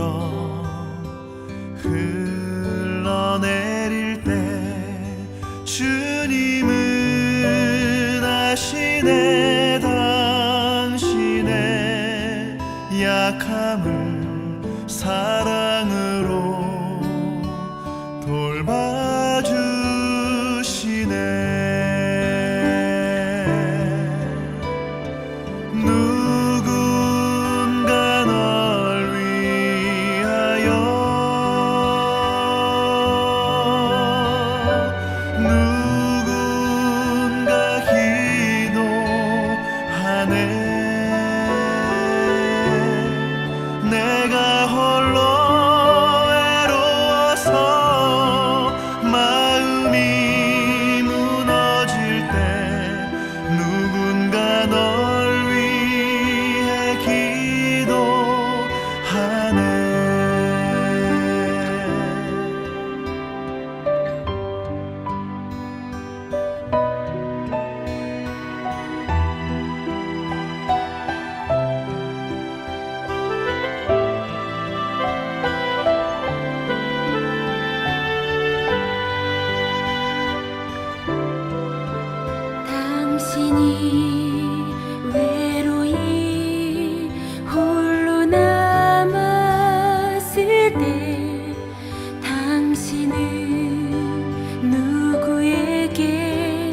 불어 흘러내릴 때 주님은 아시네 당신의 약함을 사랑으로 돌봐주시네. 누군가 널 위하여 누군가 기도하네. 내가 홀로 외로워서 마음이 무너질 때 누군가 널 위해 기도하네. 당신이 외로이 홀로 남았을 때 당신은 누구에게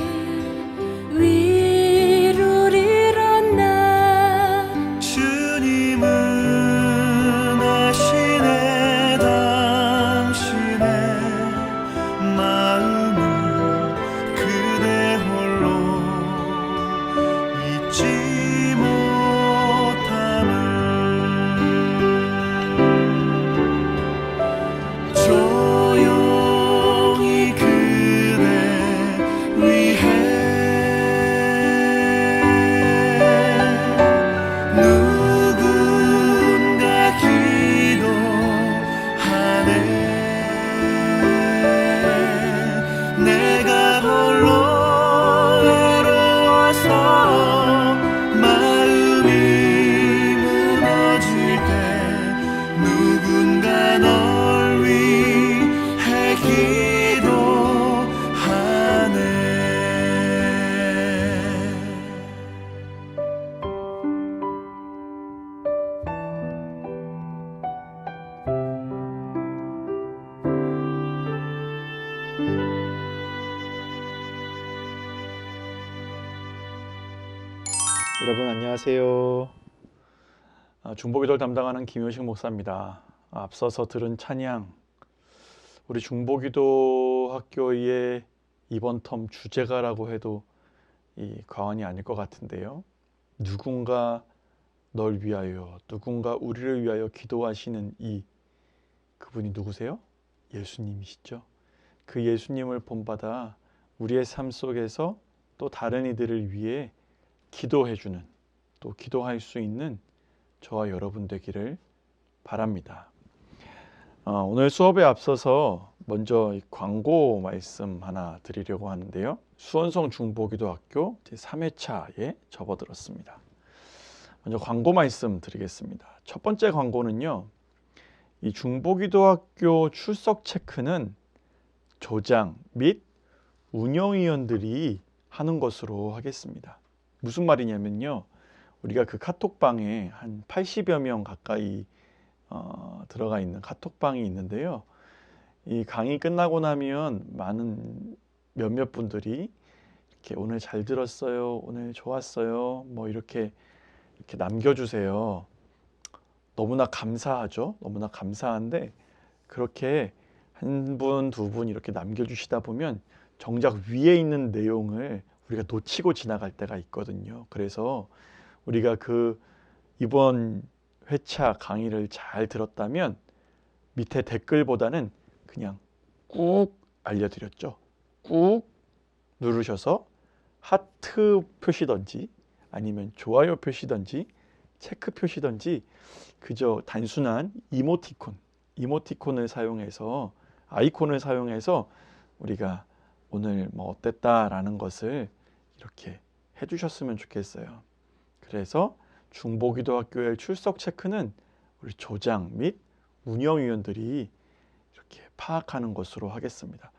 위로를 얻나. 주님은 아시네 당신의 마음을 그대 홀로 잊지 못함을. 조용히 그대 위해 누군가 기도하네. 내가 홀로 외로워서 마음이 무너질 때 누군가 널 위해 기도하네. 여러분 안녕하세요. 중보기도를 담당하는 김효식 목사입니다. 앞서서 들은 찬양, 우리 중보기도 학교의 이번 텀 주제가라고 해도 과언이 아닐 것 같은데요. 누군가 널 위하여, 누군가 우리를 위하여 기도하시는 그분이 누구세요? 예수님이시죠. 그 예수님을 본받아 우리의 삶 속에서 또 다른 이들을 위해 기도해주는, 또 기도할 수 있는 저와 여러분 되기를 바랍니다. 오늘 수업에 앞서서 먼저 광고 말씀 하나 드리려고 하는데요. 수원성 중보기도학교 제3회차에 접어들었습니다. 먼저 광고 말씀 드리겠습니다. 첫 번째 광고는요, 이 중보기도학교 출석 체크는 조장 및 운영위원들이 하는 것으로 하겠습니다. 무슨 말이냐면요, 우리가 그 카톡방에 한 80여 명 가까이 들어가 있는 카톡방이 있는데요. 이 강의 끝나고 나면 많은 몇몇 분들이 이렇게 오늘 잘 들었어요, 오늘 좋았어요, 뭐 이렇게 남겨주세요. 너무나 감사하죠. 너무나 감사한데 그렇게 한 분, 두 분 이렇게 남겨주시다 보면 정작 위에 있는 내용을 우리가 놓치고 지나갈 때가 있거든요. 그래서 우리가 이번 회차 강의를 잘 들었다면 밑에 댓글보다는 그냥 꾹 알려드렸죠. 꾹 누르셔서 하트 표시든지 아니면 좋아요 표시든지 체크 표시든지 그저 단순한 이모티콘을 사용해서, 아이콘을 사용해서 우리가 오늘 뭐 어땠다라는 것을 이렇게 해주셨으면 좋겠어요. 그래서 중보기도학교의 출석 체크는 우리 조장 및 운영위원들이 이렇게 파악하는 것으로 하겠습니다.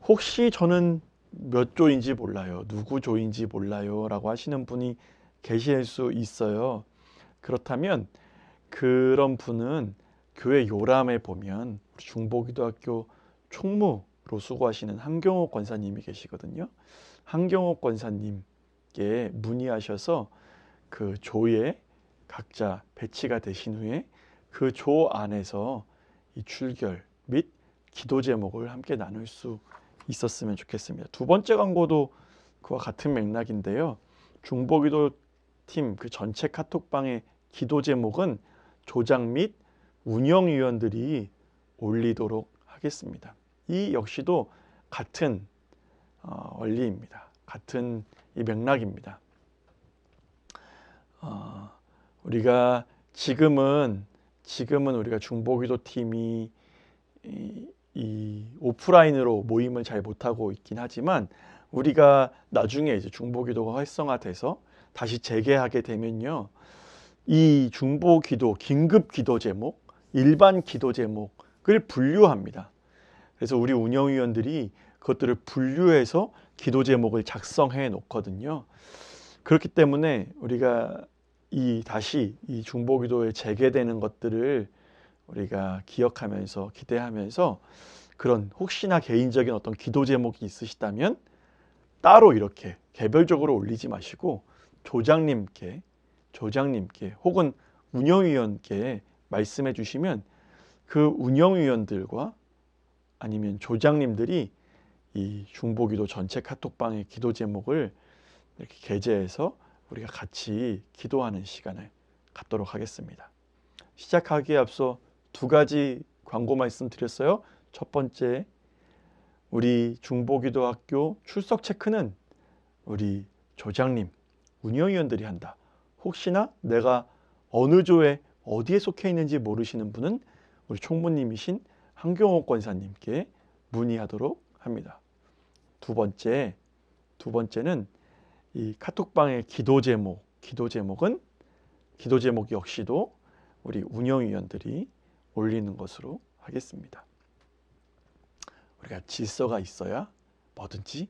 혹시 저는 몇 조인지 몰라요, 누구 조인지 몰라요 라고 하시는 분이 계실 수 있어요. 그렇다면 그런 분은 교회 요람에 보면 중보기도학교 총무로 수고하시는 한경옥 권사님이 계시거든요. 한경옥 권사님께 문의하셔서 그 조에 각자 배치가 되신 후에 그 조 안에서 이 출결 및 기도 제목을 함께 나눌 수 있었으면 좋겠습니다. 두 번째 광고도 그와 같은 맥락인데요. 중보기도 팀 그 전체 카톡방의 기도 제목은 조장 및 운영위원들이 올리도록 하겠습니다. 이 역시도 같은 원리입니다. 같은 이 맥락입니다. 우리가 지금은 우리가 중보기도 팀이 이 오프라인으로 모임을 잘 못하고 있긴 하지만 우리가 나중에 이제 중보기도가 활성화돼서 다시 재개하게 되면요, 이 중보기도 긴급 기도 제목, 일반 기도 제목을 분류합니다. 그래서 우리 운영위원들이 그것들을 분류해서 기도 제목을 작성해 놓거든요. 그렇기 때문에 우리가 다시 이 중보기도에 재개되는 것들을 우리가 기억하면서 기대하면서 그런 혹시나 개인적인 어떤 기도 제목이 있으시다면 따로 이렇게 개별적으로 올리지 마시고 조장님께 혹은 운영위원께 말씀해 주시면 그 운영위원들과 아니면 조장님들이 이 중보기도 전체 카톡방의 기도 제목을 이렇게 게재해서 우리가 같이 기도하는 시간을 갖도록 하겠습니다. 시작하기에 앞서 두 가지 광고 말씀드렸어요. 첫 번째, 우리 중보기도학교 출석 체크는 우리 조장님, 운영위원들이 한다. 혹시나 내가 어느 조에 어디에 속해 있는지 모르시는 분은 우리 총무님이신 한경옥 권사님께 문의하도록 합니다. 두 번째는 이 카톡방의 기도 제목 역시도 우리 운영위원들이 올리는 것으로 하겠습니다. 우리가 질서가 있어야 뭐든지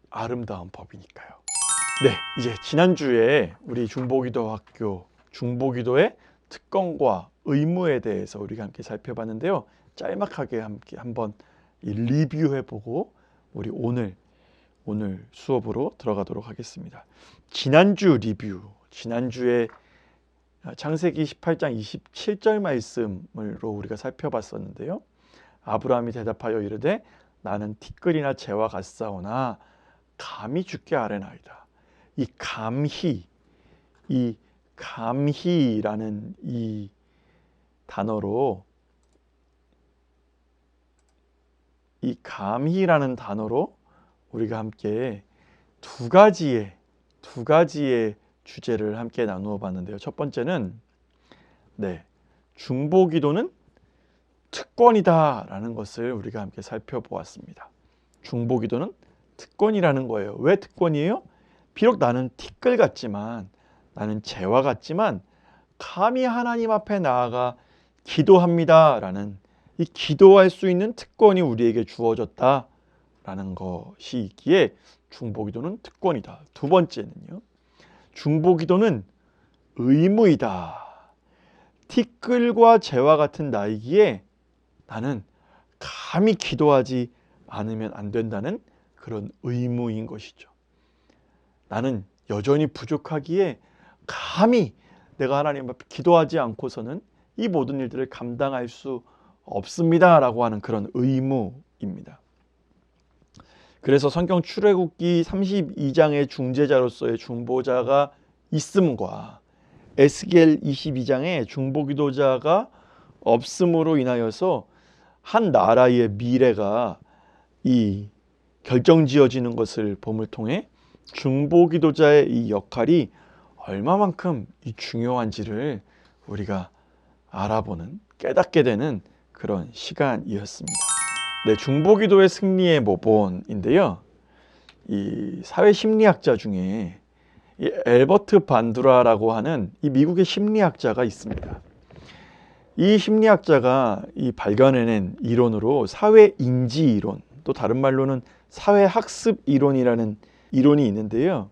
아름다운 법이니까요. 네, 이제 지난주에 우리 중보기도학교 중보기도의 특권과 의무에 대해서 우리가 함께 살펴봤는데요. 짤막하게 함께 한번 리뷰해보고 우리 오늘 수업으로 들어가도록 하겠습니다. 지난주에 창세기 18장 27절 말씀으로 우리가 살펴봤었는데요. 아브라함이 대답하여 이르되 나는 티끌이나 재와 같사오나 감히 주께 아뢰나이다. 이 감히라는 이 단어로 우리가 함께 두 가지의 주제를 함께 나누어 봤는데요. 첫 번째는 중보기도는 특권이다라는 것을 우리가 함께 살펴보았습니다. 중보기도는 특권이라는 거예요. 왜 특권이에요? 비록 나는 티끌 같지만, 나는 재와 같지만 감히 하나님 앞에 나아가 기도합니다라는 이 기도할 수 있는 특권이 우리에게 주어졌다라는 것이 있기에 중보기도는 특권이다. 두 번째는요, 중보기도는 의무이다. 티끌과 재와 같은 나이기에 나는 감히 기도하지 않으면 안 된다는 그런 의무인 것이죠. 나는 여전히 부족하기에 감히 내가 하나님 앞에 기도하지 않고서는 이 모든 일들을 감당할 수 없습니다라고 하는 그런 의무입니다. 그래서 성경 출애굽기 32장의 중재자로서의 중보자가 있음과 에스겔 22장의 중보기도자가 없음으로 인하여서 한 나라의 미래가 이 결정지어지는 것을 봄을 통해 중보기도자의 이 역할이 얼마만큼 이 중요한지를 우리가 알아보는, 깨닫게 되는 그런 시간이었습니다. 네, 중보기도의 승리의 모본인데요. 이 사회심리학자 중에 이 앨버트 반두라라고 하는 이 미국의 심리학자가 있습니다. 이 심리학자가 이 발견해낸 이론으로 사회인지 이론, 또 다른 말로는 사회학습 이론이라는 이론이 있는데요.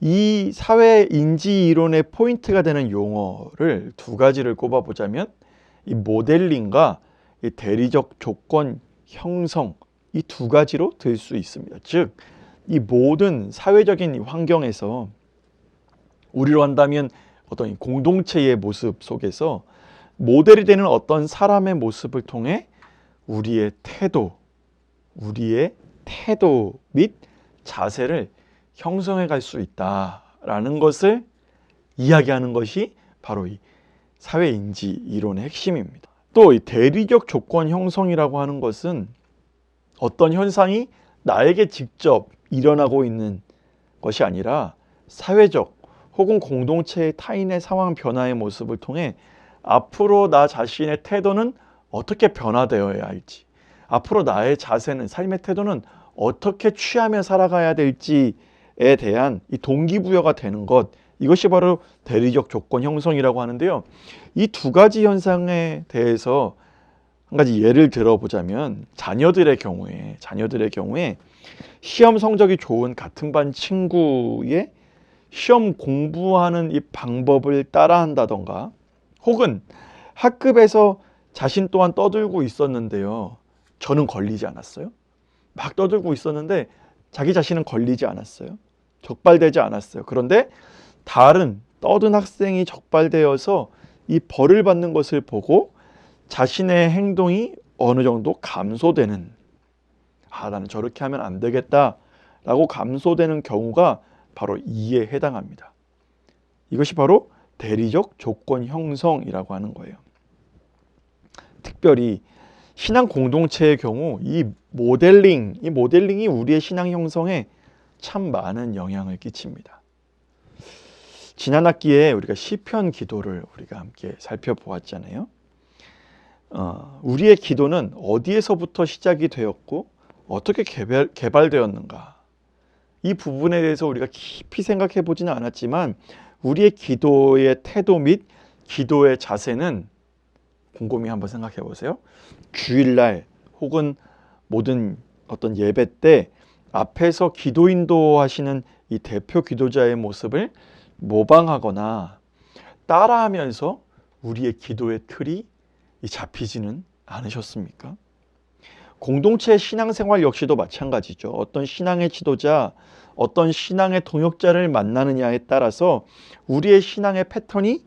이 사회인지 이론의 포인트가 되는 용어를 두 가지를 꼽아보자면 이 모델링과 이 대리적 조건 형성, 이 두 가지로 들 수 있습니다. 즉, 이 모든 사회적인 환경에서 우리로 한다면 어떤 공동체의 모습 속에서 모델이 되는 어떤 사람의 모습을 통해 우리의 태도 및 자세를 형성해 갈 수 있다라는 것을 이야기하는 것이 바로 이 사회인지 이론의 핵심입니다. 또 이 대리적 조건 형성이라고 하는 것은 어떤 현상이 나에게 직접 일어나고 있는 것이 아니라 사회적 혹은 공동체의 타인의 상황 변화의 모습을 통해 앞으로 나 자신의 태도는 어떻게 변화되어야 할지, 앞으로 나의 자세는, 삶의 태도는 어떻게 취하며 살아가야 될지에 대한 이 동기부여가 되는 것, 이것이 바로 대리적 조건 형성이라고 하는데요. 이 두 가지 현상에 대해서 한 가지 예를 들어보자면 자녀들의 경우에 시험 성적이 좋은 같은 반 친구의 시험 공부하는 이 방법을 따라한다던가, 혹은 학급에서 자신 또한 떠들고 있었는데요. 저는 걸리지 않았어요. 막 떠들고 있었는데 자기 자신은 걸리지 않았어요. 적발되지 않았어요. 그런데 다른 떠든 학생이 적발되어서 이 벌을 받는 것을 보고 자신의 행동이 어느 정도 감소되는, 나는 저렇게 하면 안 되겠다라고 감소되는 경우가 바로 이에 해당합니다. 이것이 바로 대리적 조건 형성이라고 하는 거예요. 특별히 신앙 공동체의 경우 이 모델링이 우리의 신앙 형성에 참 많은 영향을 끼칩니다. 지난 학기에 우리가 시편 기도를 우리가 함께 살펴보았잖아요. 우리의 기도는 어디에서부터 시작이 되었고 어떻게 개발되었는가, 이 부분에 대해서 우리가 깊이 생각해 보지는 않았지만 우리의 기도의 태도 및 기도의 자세는 곰곰이 한번 생각해 보세요. 주일날 혹은 모든 어떤 예배 때 앞에서 기도 인도하시는 이 대표 기도자의 모습을 모방하거나 따라하면서 우리의 기도의 틀이 잡히지는 않으셨습니까? 공동체 신앙생활 역시도 마찬가지죠. 어떤 신앙의 지도자, 어떤 신앙의 동역자를 만나느냐에 따라서 우리의 신앙의 패턴이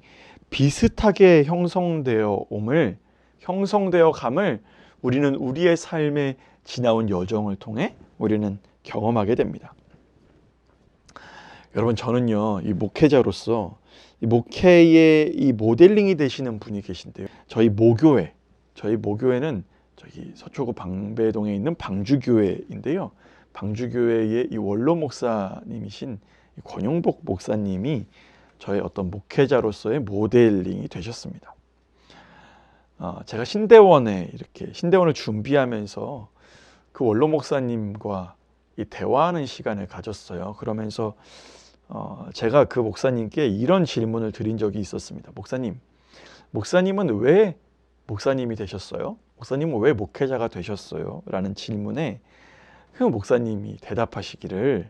비슷하게 형성되어 감을 우리는 우리의 삶에 지나온 여정을 통해 우리는 경험하게 됩니다. 여러분, 저는요, 이 목회자로서 이 목회의 이 모델링이 되시는 분이 계신데요. 저희 모교회는 저기 서초구 방배동에 있는 방주교회인데요. 방주교회의 이 원로 목사님이신 권용복 목사님이 저의 어떤 목회자로서의 모델링이 되셨습니다. 제가 신대원을 준비하면서 그 원로 목사님과 이 대화하는 시간을 가졌어요. 그러면서 제가 그 목사님께 이런 질문을 드린 적이 있었습니다. 목사님은 왜 목사님이 되셨어요? 목사님은 왜 목회자가 되셨어요? 라는 질문에 그 목사님이 대답하시기를,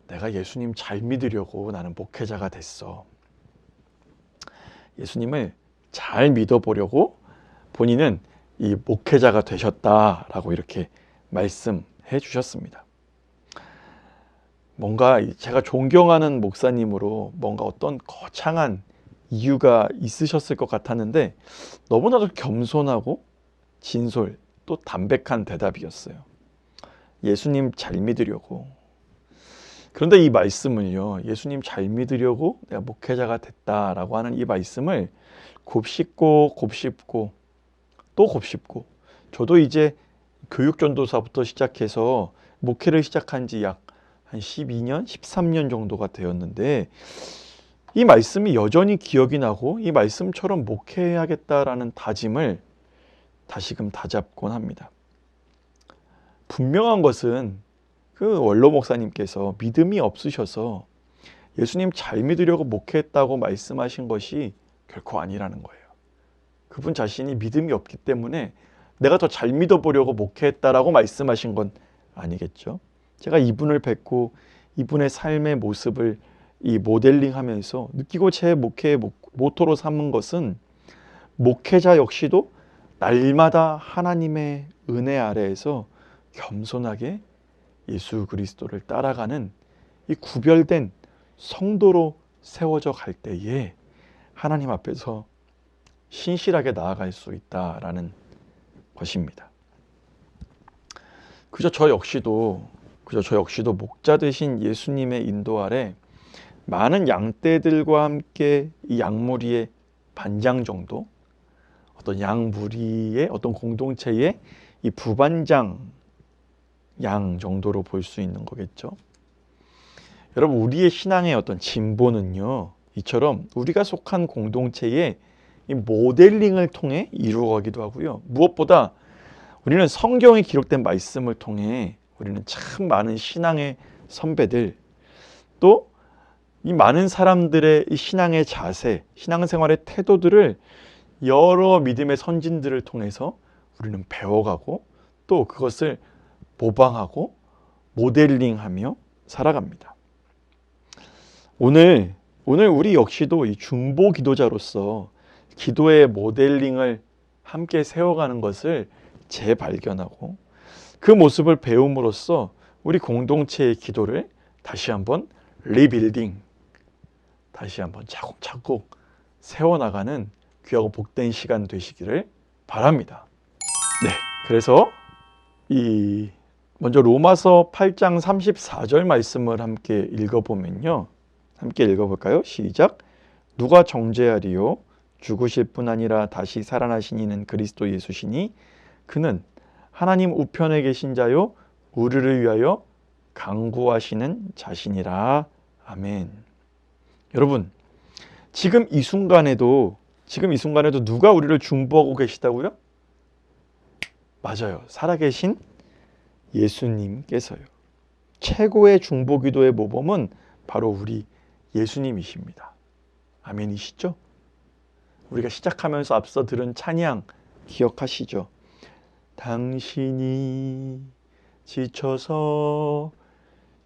내가 예수님 잘 믿으려고 나는 목회자가 됐어. 예수님을 잘 믿어보려고 본인은 이 목회자가 되셨다라고 이렇게 말씀해 주셨습니다. 뭔가 제가 존경하는 목사님으로 뭔가 어떤 거창한 이유가 있으셨을 것 같았는데 너무나도 겸손하고 진솔 또 담백한 대답이었어요. 예수님 잘 믿으려고. 그런데 이 말씀을요, 예수님 잘 믿으려고 내가 목회자가 됐다라고 하는 이 말씀을 곱씹고 또 곱씹고, 저도 이제 교육전도사부터 시작해서 목회를 시작한 지 약 한 12년, 13년 정도가 되었는데 이 말씀이 여전히 기억이 나고 이 말씀처럼 목회해야겠다라는 다짐을 다시금 다잡곤 합니다. 분명한 것은 그 원로 목사님께서 믿음이 없으셔서 예수님 잘 믿으려고 목회했다고 말씀하신 것이 결코 아니라는 거예요. 그분 자신이 믿음이 없기 때문에 내가 더 잘 믿어보려고 목회했다라고 말씀하신 건 아니겠죠. 제가 이분을 뵙고 이분의 삶의 모습을 이 모델링하면서 느끼고 제 목회의 모토로 삼은 것은 목회자 역시도 날마다 하나님의 은혜 아래에서 겸손하게 예수 그리스도를 따라가는 이 구별된 성도로 세워져 갈 때에 하나님 앞에서 신실하게 나아갈 수 있다라는 것입니다. 그저 저 역시도 목자 되신 예수님의 인도 아래 많은 양떼들과 함께 이 양무리의 반장 정도, 어떤 양무리의 어떤 공동체의 이 부반장 양 정도로 볼 수 있는 거겠죠. 여러분, 우리의 신앙의 어떤 진보는요, 이처럼 우리가 속한 공동체의 이 모델링을 통해 이루어가기도 하고요. 무엇보다 우리는 성경에 기록된 말씀을 통해 우리는 참 많은 신앙의 선배들, 또 이 많은 사람들의 이 신앙의 자세, 신앙생활의 태도들을 여러 믿음의 선진들을 통해서 우리는 배워가고 또 그것을 모방하고 모델링하며 살아갑니다. 오늘 우리 역시도 이 중보 기도자로서 기도의 모델링을 함께 세워가는 것을 재발견하고 그 모습을 배움으로써 우리 공동체의 기도를 다시 한번 리빌딩, 다시 한번 차곡차곡 세워나가는 귀하고 복된 시간 되시기를 바랍니다. 네, 그래서 먼저 로마서 8장 34절 말씀을 함께 읽어보면요. 함께 읽어볼까요? 시작. 누가 정죄하리요? 죽으실 뿐 아니라 다시 살아나신 이는 그리스도 예수시니 그는 하나님 우편에 계신 자요 우리를 위하여 강구하시는 자신이라. 아멘. 여러분, 지금 이 순간에도 누가 우리를 중보하고 계시다고요? 맞아요. 살아계신 예수님께서요. 최고의 중보 기도의 모범은 바로 우리 예수님이십니다. 아멘이시죠? 우리가 시작하면서 앞서 들은 찬양 기억하시죠? 당신이 지쳐서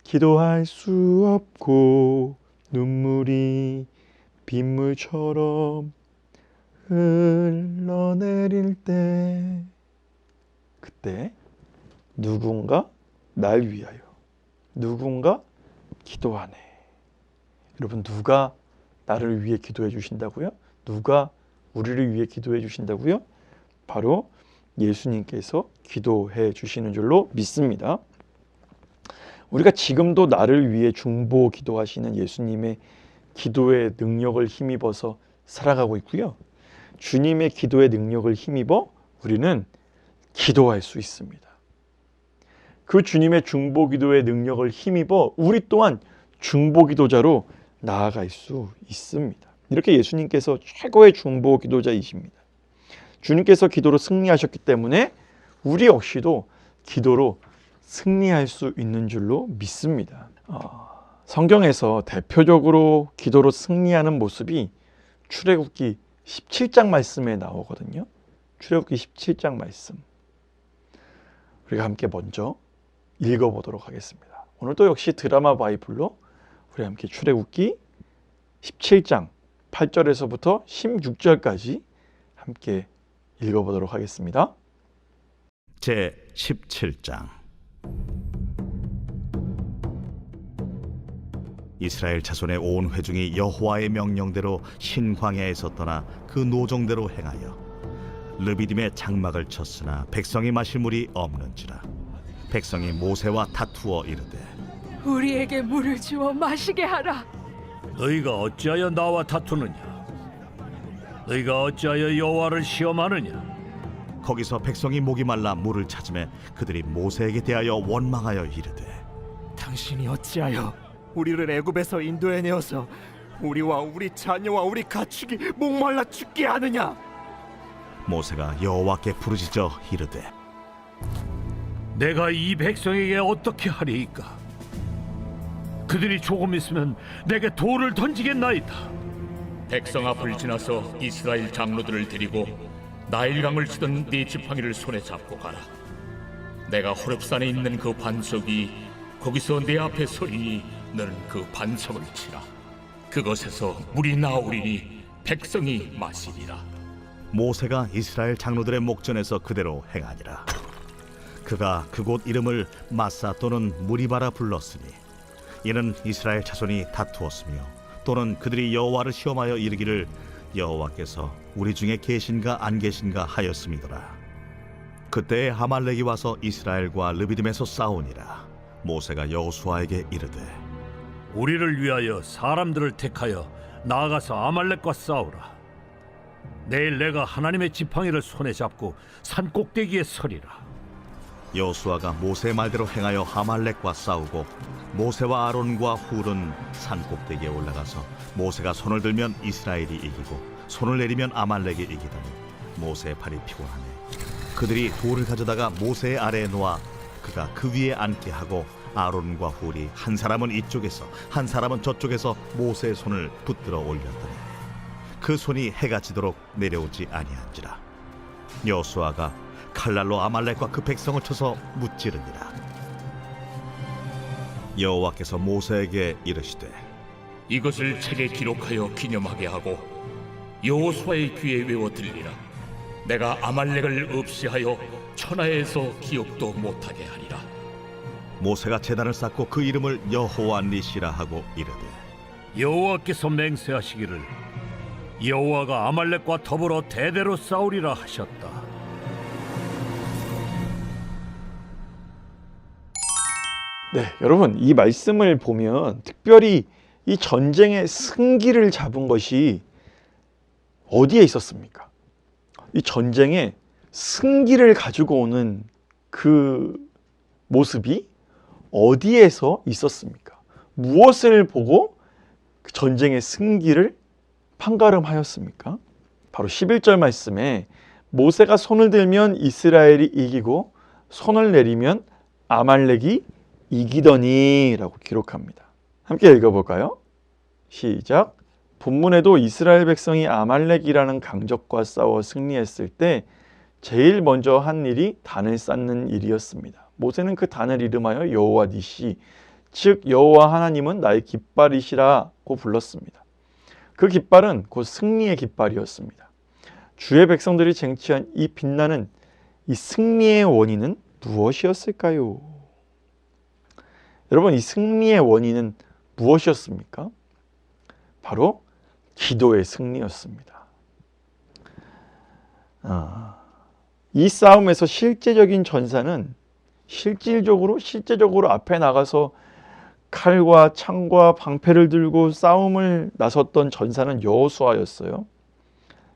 기도할 수 없고 눈물이 빗물처럼 흘러내릴 때 그때 누군가 날 위하여 누군가 기도하네. 여러분, 누가 나를 위해 기도해 주신다고요? 누가 우리를 위해 기도해 주신다고요? 바로 예수님께서 기도해 주시는 줄로 믿습니다. 우리가 지금도 나를 위해 중보 기도하시는 예수님의 기도의 능력을 힘입어서 살아가고 있고요. 주님의 기도의 능력을 힘입어 우리는 기도할 수 있습니다. 그 주님의 중보 기도의 능력을 힘입어 우리 또한 중보 기도자로 나아갈 수 있습니다. 이렇게 예수님께서 최고의 중보 기도자이십니다. 주님께서 기도로 승리하셨기 때문에 우리 역시도 기도로 승리할 수 있는 줄로 믿습니다. 성경에서 대표적으로 기도로 승리하는 모습이 출애굽기 17장 말씀에 나오거든요. 출애굽기 17장 말씀. 우리가 함께 먼저 읽어보도록 하겠습니다. 오늘도 역시 드라마 바이블로 우리 함께 출애굽기 17장 8절에서부터 16절까지 함께 읽어보도록 하겠습니다. 제 17장. 이스라엘 자손의 온 회중이 여호와의 명령대로 신광야에서 떠나 그 노정대로 행하여 르비딤의 장막을 쳤으나 백성이 마실 물이 없는지라. 백성이 모세와 다투어 이르되 우리에게 물을 주어 마시게 하라. 너희가 어찌하여 나와 다투느냐? 너희가 어찌하여 여호와를 시험하느냐? 거기서 백성이 목이 말라 물을 찾으매 그들이 모세에게 대하여 원망하여 이르되 당신이 어찌하여 우리를 애굽에서 인도해 내어서 우리와 우리 자녀와 우리 가축이 목말라 죽게 하느냐? 모세가 여호와께 부르짖어 이르되 내가 이 백성에게 어떻게 하리이까? 그들이 조금 있으면 내게 돌을 던지겠나이다. 백성 앞을 지나서 이스라엘 장로들을 데리고 나일강을 치던 네 지팡이를 손에 잡고 가라. 내가 호렙산에 있는 그 반석이 거기서 내 앞에 서리니 너는 그 반석을 치라. 그것에서 물이 나오리니 백성이 마시리라. 모세가 이스라엘 장로들의 목전에서 그대로 행하니라. 그가 그곳 이름을 마사 또는 무리바라 불렀으니 이는 이스라엘 자손이 다투었으며 또는 그들이 여호와를 시험하여 이르기를 여호와께서 우리 중에 계신가 안 계신가 하였음이더라. 그때에 아말렉이 와서 이스라엘과 르비딤에서 싸우니라. 모세가 여호수아에게 이르되 우리를 위하여 사람들을 택하여 나아가서 아말렉과 싸우라. 내일 내가 하나님의 지팡이를 손에 잡고 산 꼭대기에 서리라. 여호수아가 모세의 말대로 행하여 아말렉과 싸우고 모세와 아론과 훌은 산 꼭대기에 올라가서 모세가 손을 들면 이스라엘이 이기고 손을 내리면 아말렉이 이기더니 모세의 팔이 피곤하네. 그들이 돌을 가져다가 모세의 아래에 놓아 그가 그 위에 앉게 하고 아론과 훌이 한 사람은 이쪽에서 한 사람은 저쪽에서 모세의 손을 붙들어 올렸더니 그 손이 해가 지도록 내려오지 아니한지라. 여호수아가 칼날로 아말렉과 그 백성을 쳐서 무찌르니라. 여호와께서 모세에게 이르시되 이것을 책에 기록하여 기념하게 하고 여호수아의 귀에 외워 들리라. 내가 아말렉을 없이하여 천하에서 기억도 못하게 하리라. 모세가 제단을 쌓고 그 이름을 여호와 니시라 하고 이르되 여호와께서 맹세하시기를 여호와가 아말렉과 더불어 대대로 싸우리라 하셨다. 네, 여러분 이 말씀을 보면 특별히 이 전쟁의 승기를 잡은 것이 어디에 있었습니까? 이 전쟁의 승기를 가지고 오는 그 모습이 어디에서 있었습니까? 무엇을 보고 그 전쟁의 승기를 판가름하였습니까? 바로 11절 말씀에 모세가 손을 들면 이스라엘이 이기고 손을 내리면 아말렉이 이기더니 라고 기록합니다. 함께 읽어볼까요? 시작. 본문에도 이스라엘 백성이 아말렉이라는 강적과 싸워 승리했을 때 제일 먼저 한 일이 단을 쌓는 일이었습니다. 모세는 그 단을 이름하여 여호와 니시, 즉 여호와 하나님은 나의 깃발이시라고 불렀습니다. 그 깃발은 곧 승리의 깃발이었습니다. 주의 백성들이 쟁취한 이 빛나는 이 승리의 원인은 무엇이었을까요? 여러분, 이 승리의 원인은 무엇이었습니까? 바로 기도의 승리였습니다. 이 싸움에서 실제적인 전사는 실질적으로 앞에 나가서 칼과 창과 방패를 들고 싸움을 나섰던 전사는 여호수아였어요.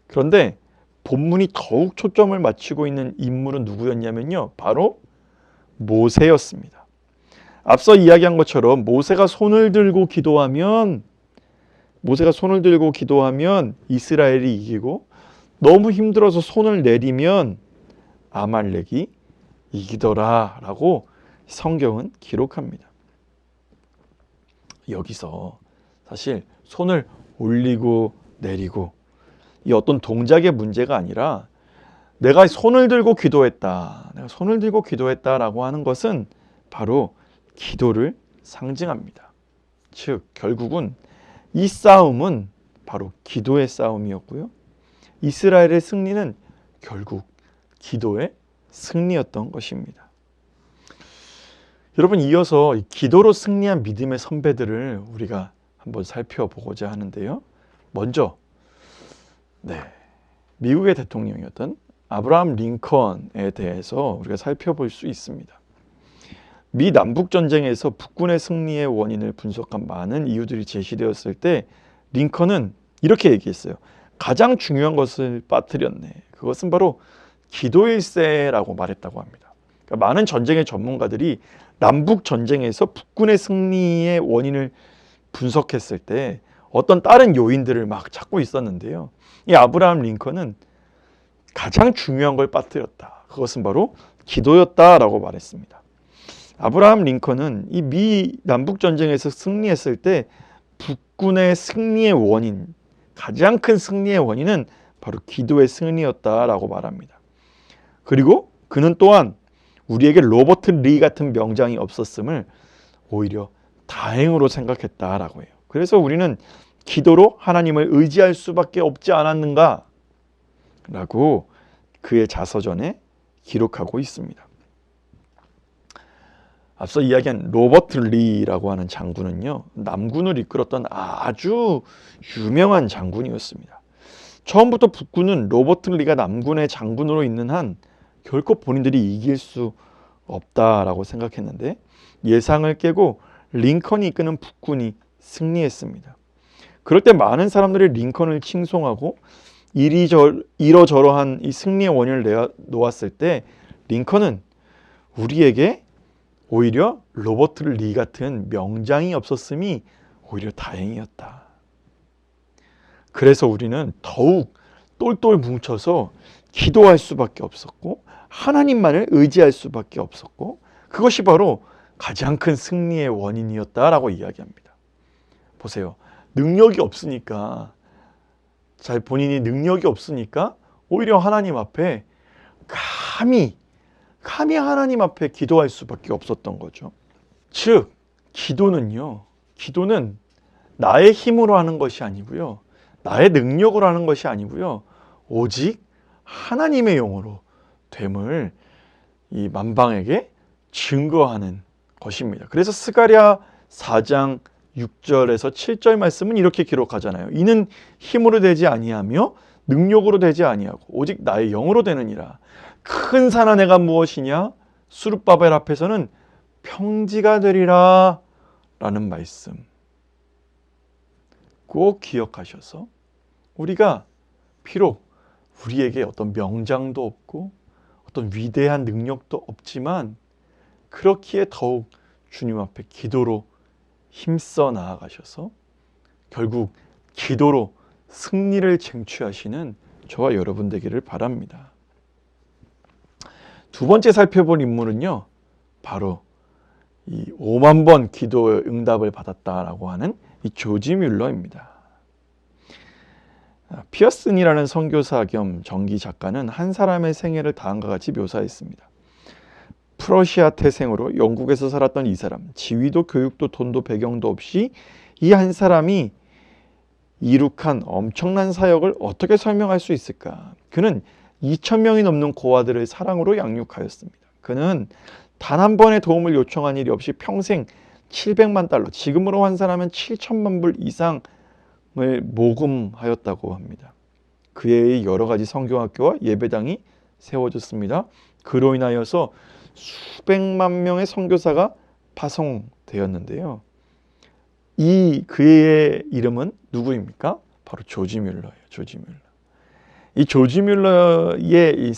그런데 본문이 더욱 초점을 맞추고 있는 인물은 누구였냐면요, 바로 모세였습니다. 앞서 이야기한 것처럼 모세가 손을 들고 기도하면 이스라엘이 이기고 너무 힘들어서 손을 내리면 아말렉이 이기더라라고 성경은 기록합니다. 여기서 사실 손을 올리고 내리고 이 어떤 동작의 문제가 아니라 내가 손을 들고 기도했다라고 하는 것은 바로 기도를 상징합니다. 즉 결국은 이 싸움은 바로 기도의 싸움이었고요. 이스라엘의 승리는 결국 기도의 승리였던 것입니다. 여러분, 이어서 기도로 승리한 믿음의 선배들을 우리가 한번 살펴보고자 하는데요. 먼저 미국의 대통령이었던 아브라함 링컨에 대해서 우리가 살펴볼 수 있습니다. 미 남북 전쟁에서 북군의 승리의 원인을 분석한 많은 이유들이 제시되었을 때 링컨은 이렇게 얘기했어요. 가장 중요한 것을 빠뜨렸네. 그것은 바로 기도일세라고 말했다고 합니다. 그러니까 많은 전쟁의 전문가들이 남북 전쟁에서 북군의 승리의 원인을 분석했을 때 어떤 다른 요인들을 막 찾고 있었는데요. 이 아브라함 링컨은 가장 중요한 걸 빠뜨렸다. 그것은 바로 기도였다라고 말했습니다. 아브라함 링컨은 이 미 남북 전쟁에서 승리했을 때 북군의 승리의 원인, 가장 큰 승리의 원인은 바로 기도의 승리였다라고 말합니다. 그리고 그는 또한 우리에게 로버트 리 같은 명장이 없었음을 오히려 다행으로 생각했다라고 해요. 그래서 우리는 기도로 하나님을 의지할 수밖에 없지 않았는가? 라고 그의 자서전에 기록하고 있습니다. 앞서 이야기한 로버트 리라고 하는 장군은요, 남군을 이끌었던 아주 유명한 장군이었습니다. 처음부터 북군은 로버트 리가 남군의 장군으로 있는 한 결코 본인들이 이길 수 없다라고 생각했는데 예상을 깨고 링컨이 이끄는 북군이 승리했습니다. 그럴 때 많은 사람들이 링컨을 칭송하고 이러저러한 이 승리의 원인을 놓았을 때 링컨은 우리에게 오히려 로버트 리 같은 명장이 없었음이 오히려 다행이었다. 그래서 우리는 더욱 똘똘 뭉쳐서 기도할 수밖에 없었고 하나님만을 의지할 수밖에 없었고 그것이 바로 가장 큰 승리의 원인이었다라고 이야기합니다. 보세요. 능력이 없으니까 본인이 능력이 없으니까 오히려 하나님 앞에 감히 하나님 앞에 기도할 수밖에 없었던 거죠. 즉 기도는 나의 힘으로 하는 것이 아니고요. 나의 능력으로 하는 것이 아니고요. 오직 하나님의 영으로 됨을 이 만방에게 증거하는 것입니다. 그래서 스가랴 4장 6절에서 7절 말씀은 이렇게 기록하잖아요. 이는 힘으로 되지 아니하며 능력으로 되지 아니하고 오직 나의 영으로 되느니라. 큰 산 안에가 무엇이냐? 수룹바벨 앞에서는 평지가 되리라 라는 말씀 꼭 기억하셔서 우리가 비록 우리에게 어떤 명장도 없고 어떤 위대한 능력도 없지만 그렇기에 더욱 주님 앞에 기도로 힘써 나아가셔서 결국 기도로 승리를 쟁취하시는 저와 여러분 되기를 바랍니다. 두 번째 살펴볼 인물은요, 바로 이 5만 번 기도 응답을 받았다라고 하는 이 조지 뮬러입니다. 피어슨이라는 선교사 겸 전기 작가는 한 사람의 생애를 다음과 같이 묘사했습니다. 프러시아 태생으로 영국에서 살았던 이 사람, 지위도 교육도 돈도 배경도 없이 이 한 사람이 이룩한 엄청난 사역을 어떻게 설명할 수 있을까? 그는 2,000명이 넘는 고아들을 사랑으로 양육하였습니다. 그는 단 한 번의 도움을 요청한 일이 없이 평생 700만 달러, 지금으로 환산하면 7천만 불 이상을 모금하였다고 합니다. 그의 여러 가지 성경학교와 예배당이 세워졌습니다. 그로 인하여서 수백만 명의 선교사가 파송되었는데요. 그의 이름은 누구입니까? 바로 조지 뮬러예요. 조지 뮬러. 이 조지 뮬러의 이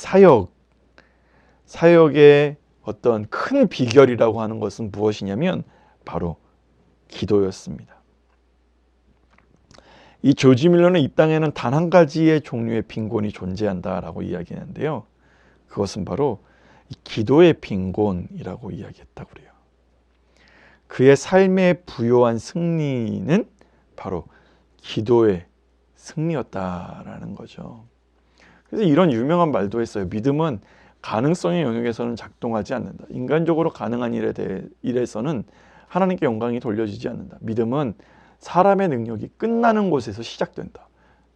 사역의 어떤 큰 비결이라고 하는 것은 무엇이냐면 바로 기도였습니다. 이 조지 뮬러는 이 땅에는 단 한 가지의 종류의 빈곤이 존재한다라고 이야기하는데요. 그것은 바로 이 기도의 빈곤이라고 이야기했다고 그래요. 그의 삶의 부요한 승리는 바로 기도의 승리였다라는 거죠. 그래서 이런 유명한 말도 했어요. 믿음은 가능성의 영역에서는 작동하지 않는다. 인간적으로 가능한 일에서는 하나님께 영광이 돌려지지 않는다. 믿음은 사람의 능력이 끝나는 곳에서 시작된다.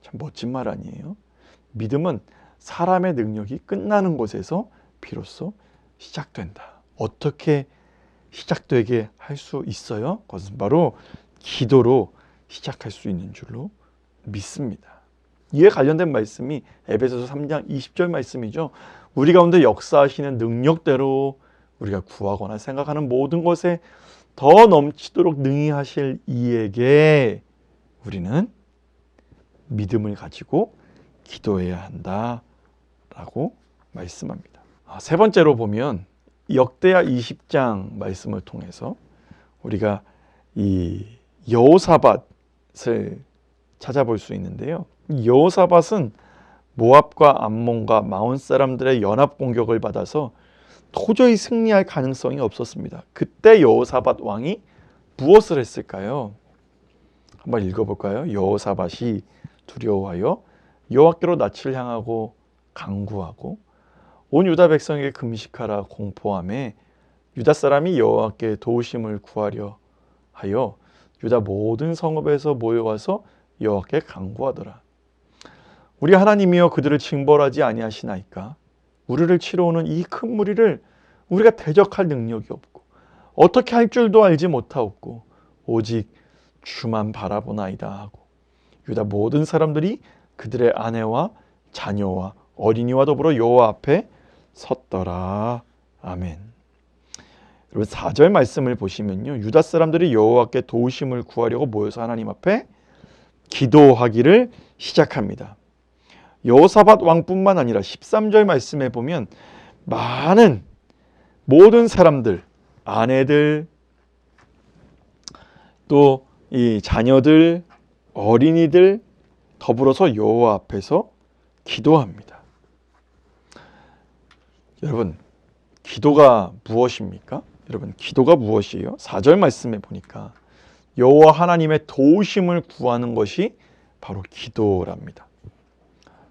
참 멋진 말 아니에요? 믿음은 사람의 능력이 끝나는 곳에서 비로소 시작된다. 어떻게 시작되게 할 수 있어요? 그것은 바로 기도로 시작할 수 있는 줄로 믿습니다. 이에 관련된 말씀이 에베소서 3장 20절 말씀이죠. 우리 가운데 역사하시는 능력대로 우리가 구하거나 생각하는 모든 것에 더 넘치도록 능히 하실 이에게 우리는 믿음을 가지고 기도해야 한다라고 말씀합니다. 세 번째로 보면 역대하 20장 말씀을 통해서 우리가 이 여호사밧을 찾아볼 수 있는데요. 여호사밧은 모압과 암몬과 마온 사람들의 연합 공격을 받아서 도저히 승리할 가능성이 없었습니다. 그때 여호사밧 왕이 무엇을 했을까요? 한번 읽어볼까요? 여호사밧이 두려워하여 여호와께로 낯을 향하고 간구하고 온 유다 백성에게 금식하라 공포하며 유다 사람이 여호와께 도우심을 구하려 하여 유다 모든 성읍에서 모여와서 여호와께 간구하더라. 우리 하나님이여 그들을 징벌하지 아니하시나이까? 우리를 치러 오는 이 큰 무리를 우리가 대적할 능력이 없고 어떻게 할 줄도 알지 못하옵고 오직 주만 바라보나이다 하고 유다 모든 사람들이 그들의 아내와 자녀와 어린이와 더불어 여호와 앞에 섰더라. 아멘. 여러분 4절 말씀을 보시면요, 유다 사람들이 여호와께 도우심을 구하려고 모여서 하나님 앞에 기도하기를 시작합니다. 여호사밧 왕뿐만 아니라 13절 말씀에 보면 많은 모든 사람들, 아내들, 또 이 자녀들, 어린이들 더불어서 여호와 앞에서 기도합니다. 여러분, 기도가 무엇입니까? 여러분, 기도가 무엇이에요? 4절 말씀에 보니까 여호와 하나님의 도우심을 구하는 것이 바로 기도랍니다.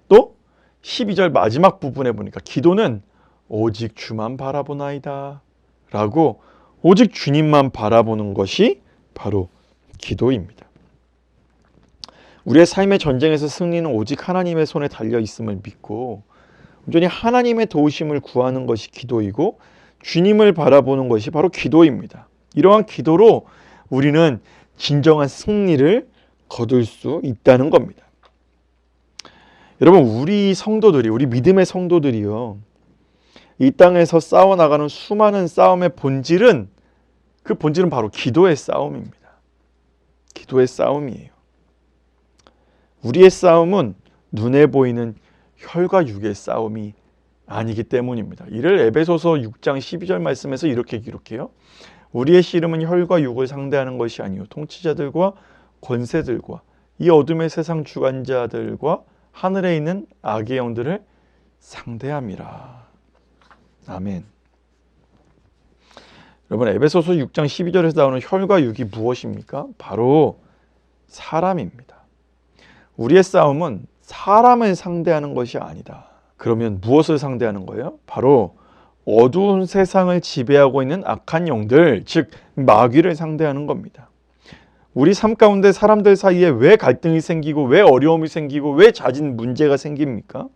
또 12절 마지막 부분에 보니까 기도는 오직 주만 바라보나이다 라고 오직 주님만 바라보는 것이 바로 기도입니다. 우리의 삶의 전쟁에서 승리는 오직 하나님의 손에 달려 있음을 믿고 온전히 하나님의 도우심을 구하는 것이 기도이고 주님을 바라보는 것이 바로 기도입니다. 이러한 기도로 우리는 진정한 승리를 거둘 수 있다는 겁니다. 여러분, 우리 성도들이, 우리 믿음의 성도들이요, 이 땅에서 싸워나가는 수많은 싸움의 본질은, 그 본질은 바로 기도의 싸움입니다. 기도의 싸움이에요. 우리의 싸움은 눈에 보이는 혈과 육의 싸움이 아니기 때문입니다. 이를 에베소서 6장 12절 말씀에서 이렇게 기록해요. 우리의 씨름은 혈과 육을 상대하는 것이 아니요 통치자들과 권세들과 이 어둠의 세상 주관자들과 하늘에 있는 악의 영들을 상대함이라. 아멘. 여러분, 에베소서 6장 12절에서 나오는 혈과 육이 무엇입니까? 바로 사람입니다. 우리의 싸움은 사람을 상대하는 것이 아니다. 그러면 무엇을 상대하는 거예요? 바로 어두운 세상을 지배하고 있는 악한 영들, 즉 마귀를 상대하는 겁니다. 우리 삶 가운데 사람들 사이에 왜 갈등이 생기고 왜 어려움이 생기고 왜 잦은 문제가 생깁니까?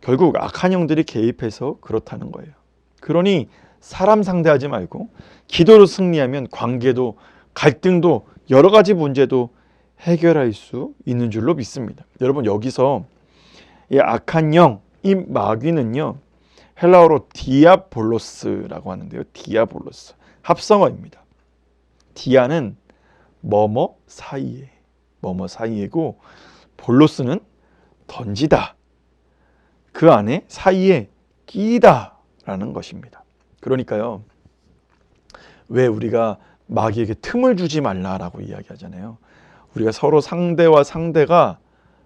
결국 악한 영들이 개입해서 그렇다는 거예요. 그러니 사람 상대하지 말고 기도로 승리하면 관계도 갈등도 여러 가지 문제도 해결할 수 있는 줄로 믿습니다. 여러분, 여기서 이 악한 영, 이 마귀는요, 헬라어로 디아볼로스라고 하는데요. 디아볼로스. 합성어입니다. 디아는 뭐뭐 사이에, 뭐뭐 사이에고, 볼로스는 던지다. 그 안에 사이에 끼다 라는 것입니다. 그러니까요, 왜 우리가 마귀에게 틈을 주지 말라라고 이야기하잖아요. 우리가 서로 상대와 상대가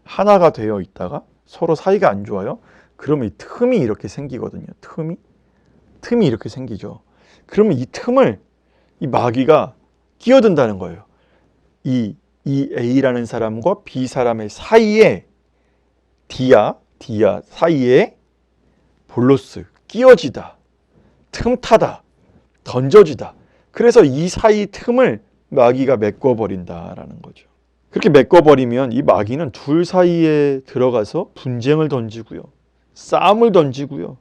하나가 되어 있다가 서로 사이가 안 좋아요. 그러면 이 틈이 이렇게 생기거든요. 틈이 이렇게 생기죠. 그러면 이 틈을 이 마귀가 끼어든다는 거예요. 이 A라는 사람과 B 사람의 사이에 디아 사이에 볼로스, 끼어지다, 틈타다, 던져지다. 그래서 이 사이 틈을 마귀가 메꿔버린다라는 거죠. 그렇게 메꿔버리면 이 마귀는 둘 사이에 들어가서 분쟁을 던지고요, 싸움을 던지고요,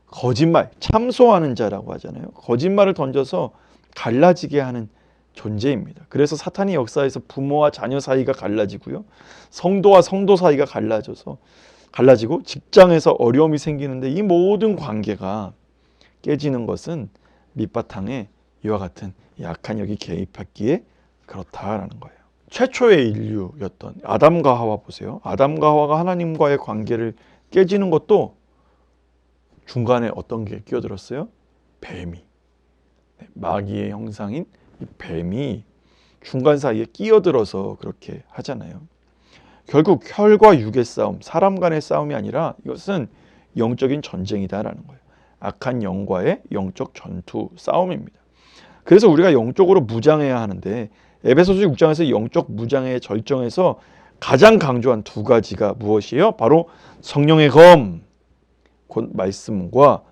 거짓말, 참소하는 자라고 하잖아요. 거짓말을 던져서 갈라지게 하는 존재입니다. 그래서 사탄이 역사에서 부모와 자녀 사이가 갈라지고요, 성도와 성도 사이가 갈라지고 직장에서 어려움이 생기는데 이 모든 관계가 깨지는 것은 밑바탕에 이와 같은 약한 영이 개입했기에 그렇다라는 거예요. 최초의 인류였던 아담과 하와 보세요. 아담과 하와가 하나님과의 관계를 깨지는 것도 중간에 어떤 게 끼어들었어요? 뱀이. 마귀의 형상인 이 뱀이 중간 사이에 끼어들어서 그렇게 하잖아요. 결국 혈과 육의 싸움, 사람 간의 싸움이 아니라 이것은 영적인 전쟁이다라는 거예요. 악한 영과의 영적 전투 싸움입니다. 그래서 우리가 영적으로 무장해야 하는데 에베소서 6장에서 영적 무장의 절정에서 가장 강조한 두 가지가 무엇이에요? 바로 성령의 검, 곧 말씀과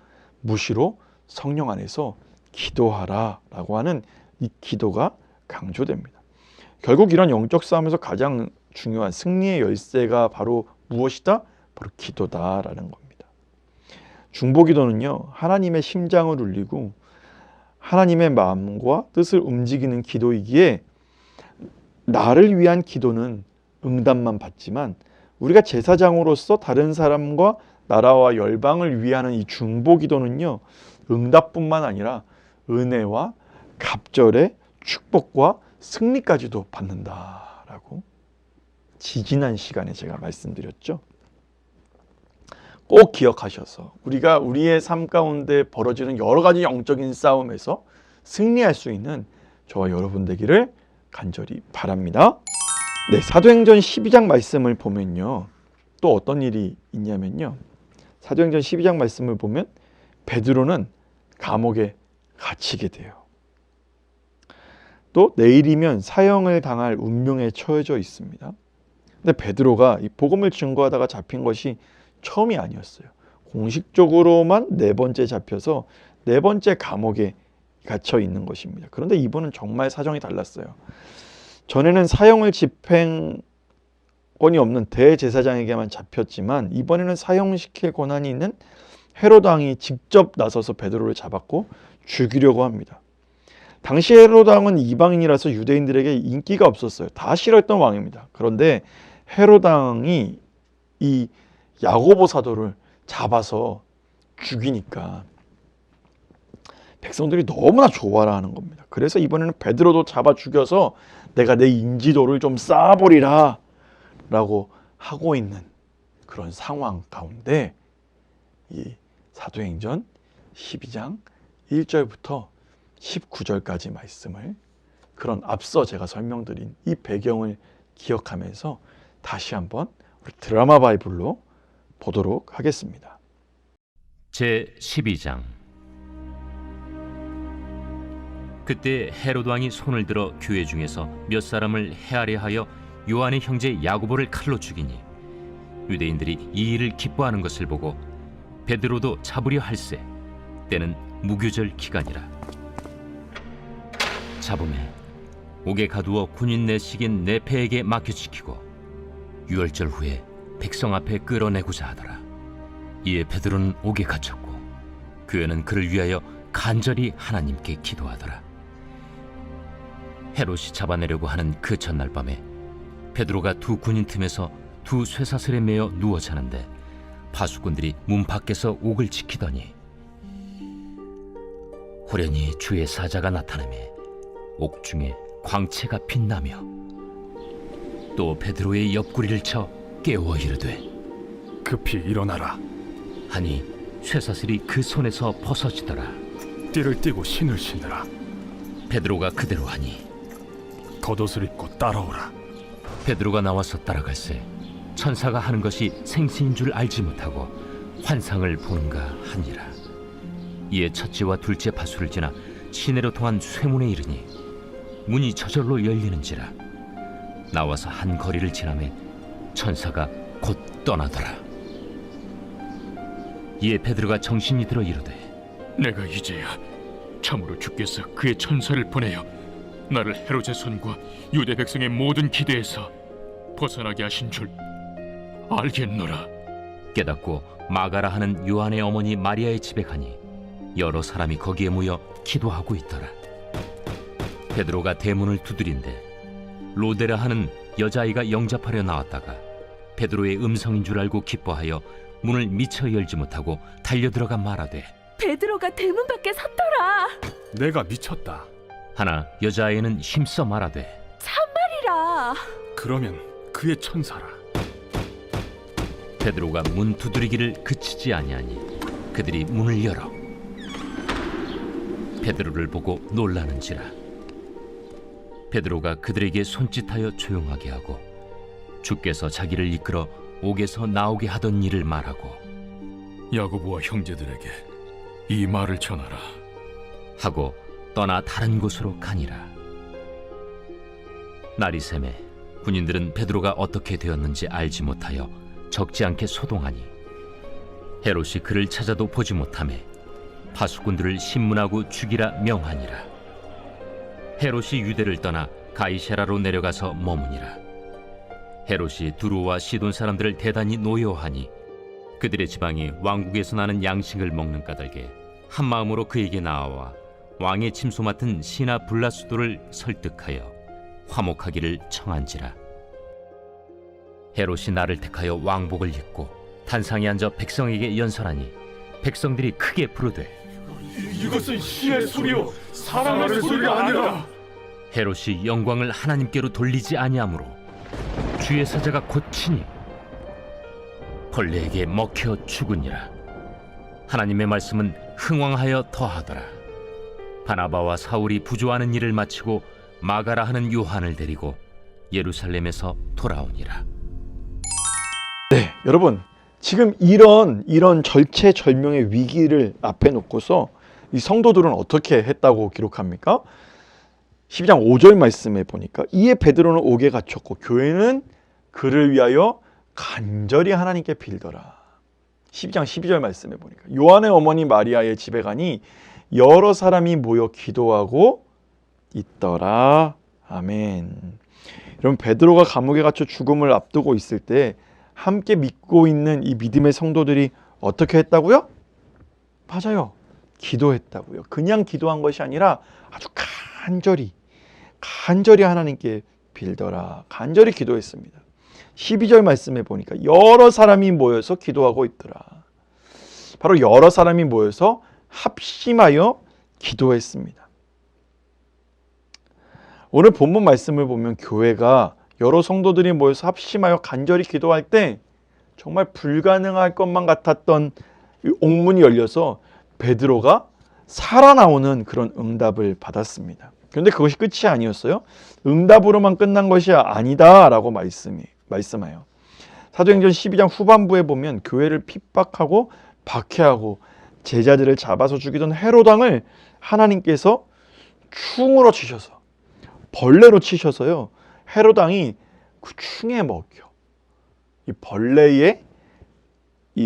무시로 성령 안에서 기도하라 라고 하는 이 기도가 강조됩니다. 결국 이런 영적 싸움에서 가장 중요한 승리의 열쇠가 바로 무엇이다? 바로 기도다라는 겁니다. 중보기도는요, 하나님의 심장을 울리고 하나님의 마음과 뜻을 움직이는 기도이기에 나를 위한 기도는 응답만 받지만 우리가 제사장으로서 다른 사람과 나라와 열방을 위하는 이 중보기도는요, 응답뿐만 아니라 은혜와 갑절의 축복과 승리까지도 받는다라고 지지난 시간에 제가 말씀드렸죠. 꼭 기억하셔서 우리가 우리의 삶 가운데 벌어지는 여러 가지 영적인 싸움에서 승리할 수 있는 저와 여러분 되기를 간절히 바랍니다. 네, 사도행전 12장 말씀을 보면요, 또 어떤 일이 있냐면요, 사도행전 12장 말씀을 보면 베드로는 감옥에 갇히게 돼요. 또 내일이면 사형을 당할 운명에 처해져 있습니다. 근데 베드로가 이 복음을 증거하다가 잡힌 것이 처음이 아니었어요. 공식적으로만 4번째 잡혀서 4번째 감옥에 갇혀 있는 것입니다. 그런데 이번은 정말 사정이 달랐어요. 전에는 사형을 집행권이 없는 대제사장에게만 잡혔지만 이번에는 사형시킬 권한이 있는 헤롯 왕이 직접 나서서 베드로를 잡았고 죽이려고 합니다. 당시 헤롯 왕은 이방인이라서 유대인들에게 인기가 없었어요. 다 싫어했던 왕입니다. 그런데 헤롯 왕이 이 야고보 사도를 잡아서 죽이니까 백성들이 너무나 좋아라 하는 겁니다. 그래서 이번에는 베드로도 잡아 죽여서 내가 내 인지도를 좀 쌓아보리라 라고 하고 있는 그런 상황 가운데 이 사도행전 12장 1절부터 19절까지 말씀을, 그런 앞서 제가 설명드린 이 배경을 기억하면서 다시 한번 우리 드라마 바이블로 보도록 하겠습니다. 제 12장. 그때 헤롯 왕이 손을 들어 교회 중에서 몇 사람을 해하려 하여 요한의 형제 야고보를 칼로 죽이니 유대인들이 이 일을 기뻐하는 것을 보고 베드로도 잡으려 할세. 때는 무교절 기간이라. 잡음에 옥에 가두어 군인 내식인 네페에게 맡겨지키고 유월절 후에 백성 앞에 끌어내고자 하더라. 이에 베드로는 옥에 갇혔고 교회는 그를 위하여 간절히 하나님께 기도하더라. 헤롯이 잡아내려고 하는 그 전날 밤에 베드로가 두 군인 틈에서 두 쇠사슬에 매어 누워 자는데 파수꾼들이 문 밖에서 옥을 지키더니 호련히 주의 사자가 나타나매 옥중에 광채가 빛나며 또 베드로의 옆구리를 쳐 깨워 이르되 급히 일어나라. 하니 쇠사슬이 그 손에서 벗어지더라. 띠를 띠고 신을 신으라. 베드로가 그대로 하니 겉옷을 입고 따라오라. 베드로가 나와서 따라갈새 천사가 하는 것이 생시인 줄 알지 못하고 환상을 보는가 하니라. 이에 첫째와 둘째 파수를 지나 시내로 통한 쇠문에 이르니 문이 저절로 열리는지라. 나와서 한 거리를 지나매 천사가 곧 떠나더라. 이에 베드로가 정신이 들어 이르되 내가 이제야 참으로 주께서 그의 천사를 보내어 나를 헤롯의 손과 유대 백성의 모든 기대에서 벗어나게 하신 줄 알겠노라. 깨닫고 마가라 하는 요한의 어머니 마리아의 집에 가니 여러 사람이 거기에 모여 기도하고 있더라. 베드로가 대문을 두드린데 로데라 하는 여자아이가 영접하려 나왔다가 베드로의 음성인 줄 알고 기뻐하여 문을 미처 열지 못하고 달려들어가 말하되 베드로가 대문 밖에 섰더라. 내가 미쳤다. 하나 여자아이는 힘써 말하되 참말이라. 그러면 그의 천사라. 베드로가 문 두드리기를 그치지 아니하니 그들이 문을 열어 베드로를 보고 놀라는지라. 베드로가 그들에게 손짓하여 조용하게 하고 주께서 자기를 이끌어 옥에서 나오게 하던 일을 말하고 야고보와 형제들에게 이 말을 전하라. 하고 떠나 다른 곳으로 가니라. 날이 새매 군인들은 베드로가 어떻게 되었는지 알지 못하여 적지 않게 소동하니 헤롯이 그를 찾아도 보지 못하매 파수꾼들을 신문하고 죽이라 명하니라. 헤롯이 유대를 떠나 가이사라로 내려가서 머무니라. 헤롯이 두로와 시돈 사람들을 대단히 노여하니 그들의 지방이 왕국에서 나는 양식을 먹는 까닭에 한 마음으로 그에게 나아와 왕의 침소 맡은 시나 블라수도를 설득하여 화목하기를 청한지라. 헤롯이 나를 택하여 왕복을 입고 단상에 앉아 백성에게 연설하니 백성들이 크게 부르되 이것은 신의 소리요 사람의 소리가 아니라. 헤롯이 영광을 하나님께로 돌리지 아니하므로 주의 사자가 곧 치니 벌레에게 먹혀 죽으니라. 하나님의 말씀은 흥왕하여 더하더라. 바나바와 사울이 부조하는 일을 마치고 마가라 하는 요한을 데리고 예루살렘에서 돌아오니라. 네, 여러분 지금 이런 절체절명의 위기를 앞에 놓고서 이 성도들은 어떻게 했다고 기록합니까? 12장 5절 말씀에 보니까 이에 베드로는 옥에 갇혔고 교회는 그를 위하여 간절히 하나님께 빌더라. 12장 12절 말씀에 보니까 요한의 어머니 마리아의 집에 가니 여러 사람이 모여 기도하고 있더라. 아멘. 여러분 베드로가 감옥에 갇혀 죽음을 앞두고 있을 때 함께 믿고 있는 이 믿음의 성도들이 어떻게 했다고요? 맞아요. 기도했다고요. 그냥 기도한 것이 아니라 아주 간절히 하나님께 빌더라. 간절히 기도했습니다. 12절 말씀에 보니까 여러 사람이 모여서 기도하고 있더라. 바로 여러 사람이 모여서 합심하여 기도했습니다. 오늘 본문 말씀을 보면 교회가 여러 성도들이 모여서 합심하여 간절히 기도할 때 정말 불가능할 것만 같았던 옥문이 열려서 베드로가 살아나오는 그런 응답을 받았습니다. 그런데 그것이 끝이 아니었어요. 응답으로만 끝난 것이 아니다라고 말씀해요. 사도행전 12장 후반부에 보면 교회를 핍박하고 박해하고 제자들을 잡아서 죽이던 헤로당을 하나님께서 충으로 치셔서 벌레로 치셔서요. 헤로당이 그 충에 먹혀 이 벌레에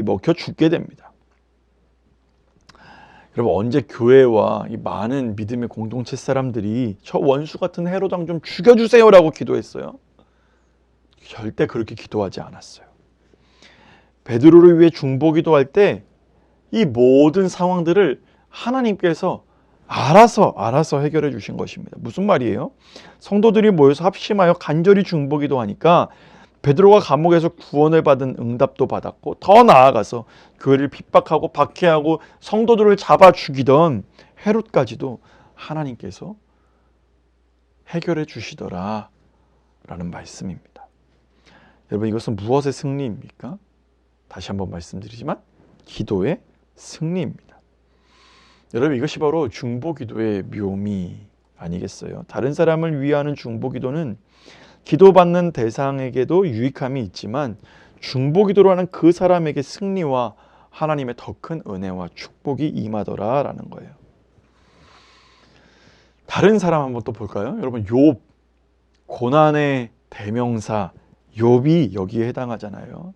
먹혀 죽게 됩니다. 여러분 언제 교회와 이 많은 믿음의 공동체 사람들이 저 원수 같은 헤로당 좀 죽여주세요라고 기도했어요? 절대 그렇게 기도하지 않았어요. 베드로를 위해 중보기도할 때 이 모든 상황들을 하나님께서 알아서 해결해 주신 것입니다. 무슨 말이에요? 성도들이 모여서 합심하여 간절히 중보기도하니까 베드로가 감옥에서 구원을 받은 응답도 받았고 더 나아가서 교회를 핍박하고 박해하고 성도들을 잡아 죽이던 헤롯까지도 하나님께서 해결해 주시더라 라는 말씀입니다. 여러분 이것은 무엇의 승리입니까? 다시 한번 말씀드리지만 기도의 승리입니다. 여러분 이것이 바로 중보기도의 묘미 아니겠어요? 다른 사람을 위하는 중보기도는 기도받는 대상에게도 유익함이 있지만 중보기도로 하는 그 사람에게 승리와 하나님의 더 큰 은혜와 축복이 임하더라 라는 거예요. 다른 사람 한번 또 볼까요? 여러분 욥, 고난의 대명사 욥이 여기에 해당하잖아요.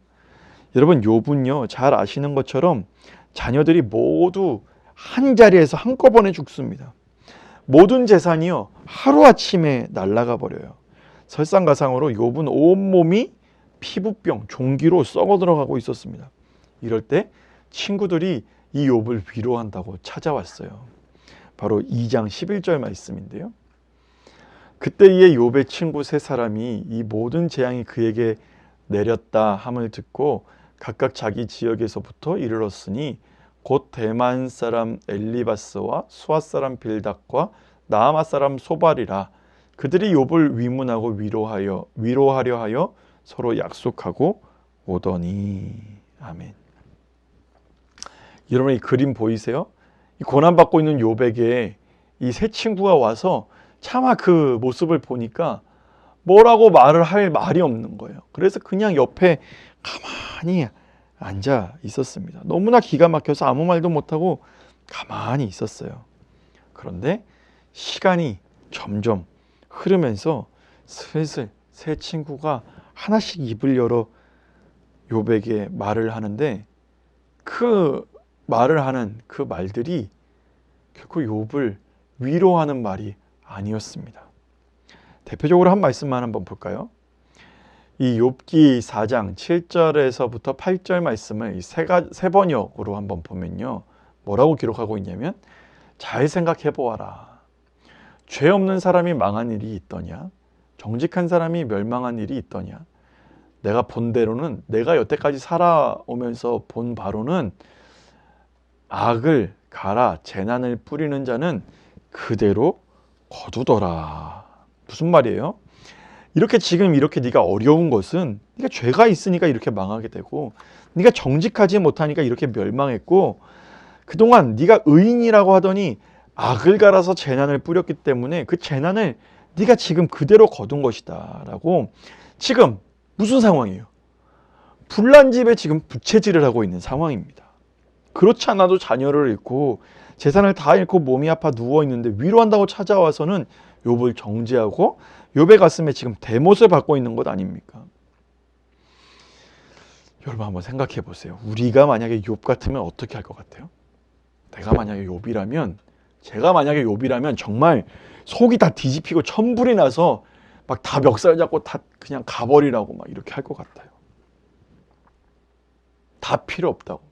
여러분 욥은요 잘 아시는 것처럼 자녀들이 모두 한 자리에서 한꺼번에 죽습니다. 모든 재산이요 하루아침에 날아가 버려요. 설상가상으로 욥은 온몸이 피부병, 종기로 썩어 들어가고 있었습니다. 이럴 때 친구들이 이 욥을 위로한다고 찾아왔어요. 바로 2장 11절 말씀인데요. 그때의 욥의 친구 세 사람이 이 모든 재앙이 그에게 내렸다 함을 듣고 각각 자기 지역에서부터 이르렀으니 곧 대만 사람 엘리바스와 수아 사람 빌닷과 나아마 사람 소발이라. 그들이 욥을 위문하고 위로하려 하여 서로 약속하고 오더니. 아멘. 여러분 이 그림 보이세요? 이 고난받고 있는 욥에게 이 세 친구가 와서 차마 그 모습을 보니까 뭐라고 말을 할 말이 없는 거예요. 그래서 그냥 옆에 가만히 앉아 있었습니다. 너무나 기가 막혀서 아무 말도 못하고 가만히 있었어요. 그런데 시간이 점점 흐르면서 슬슬 세 친구가 하나씩 입을 열어 욥에게 말을 하는데 그 말을 하는 그 말들이 결코 욥을 위로하는 말이 아니었습니다. 대표적으로 한 말씀만 한번 볼까요? 이 욥기 4장 7절에서부터 8절 말씀을 세 번역으로 한번 보면요. 뭐라고 기록하고 있냐면 잘 생각해 보아라. 죄 없는 사람이 망한 일이 있더냐? 정직한 사람이 멸망한 일이 있더냐? 내가 본 대로는 내가 여태까지 살아오면서 본 바로는 악을 갈아 재난을 뿌리는 자는 그대로 거두더라. 무슨 말이에요? 이렇게 지금 이렇게 네가 어려운 것은 네가 죄가 있으니까 이렇게 망하게 되고 네가 정직하지 못하니까 이렇게 멸망했고 그동안 네가 의인이라고 하더니 악을 갈아서 재난을 뿌렸기 때문에 그 재난을 네가 지금 그대로 거둔 것이다 라고 지금 무슨 상황이에요? 불난 집에 지금 부채질을 하고 있는 상황입니다. 그렇지 않아도 자녀를 잃고 재산을 다 잃고 몸이 아파 누워있는데 위로한다고 찾아와서는 욥을 정죄하고 욥의 가슴에 지금 대못을 받고 있는 것 아닙니까? 여러분 한번 생각해 보세요. 우리가 만약에 욥 같으면 어떻게 할 것 같아요? 내가 만약에 욥이라면 제가 만약에 욥이라면 정말 속이 다 뒤집히고 천불이 나서 막 다 멱살 잡고 다 그냥 가버리라고 막 이렇게 할 것 같아요. 다 필요 없다고.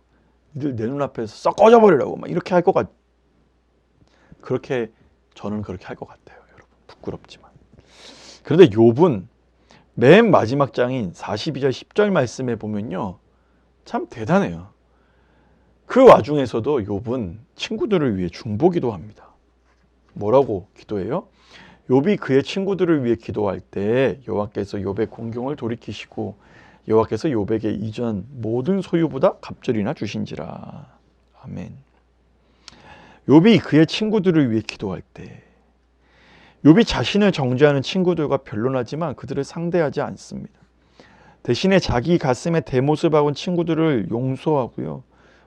니들 내 눈앞에서 썩 꺼져버리라고 막 이렇게 할 것 같. 그렇게 저는 그렇게 할 것 같아요, 여러분. 부끄럽지만. 그런데 욥은 맨 마지막 장인 42절 10절 말씀에 보면요. 참 대단해요. 그 와중에서도 욥은 친구들을 위해 중보기도 합니다. 뭐라고 기도해요? 욥이 그의 친구들을 위해 기도할 때 여호와께서 욥의 공경을 돌이키시고 여호와께서 욥에게 이전 모든 소유보다 갑절이나 주신지라. 아멘. 욥이 그의 친구들을 위해 기도할 때 욥이 자신을 정죄하는 친구들과 변론하지만 그들을 상대하지 않습니다. 대신에 자기 가슴에 대못을 박은 친구들을 용서하고요.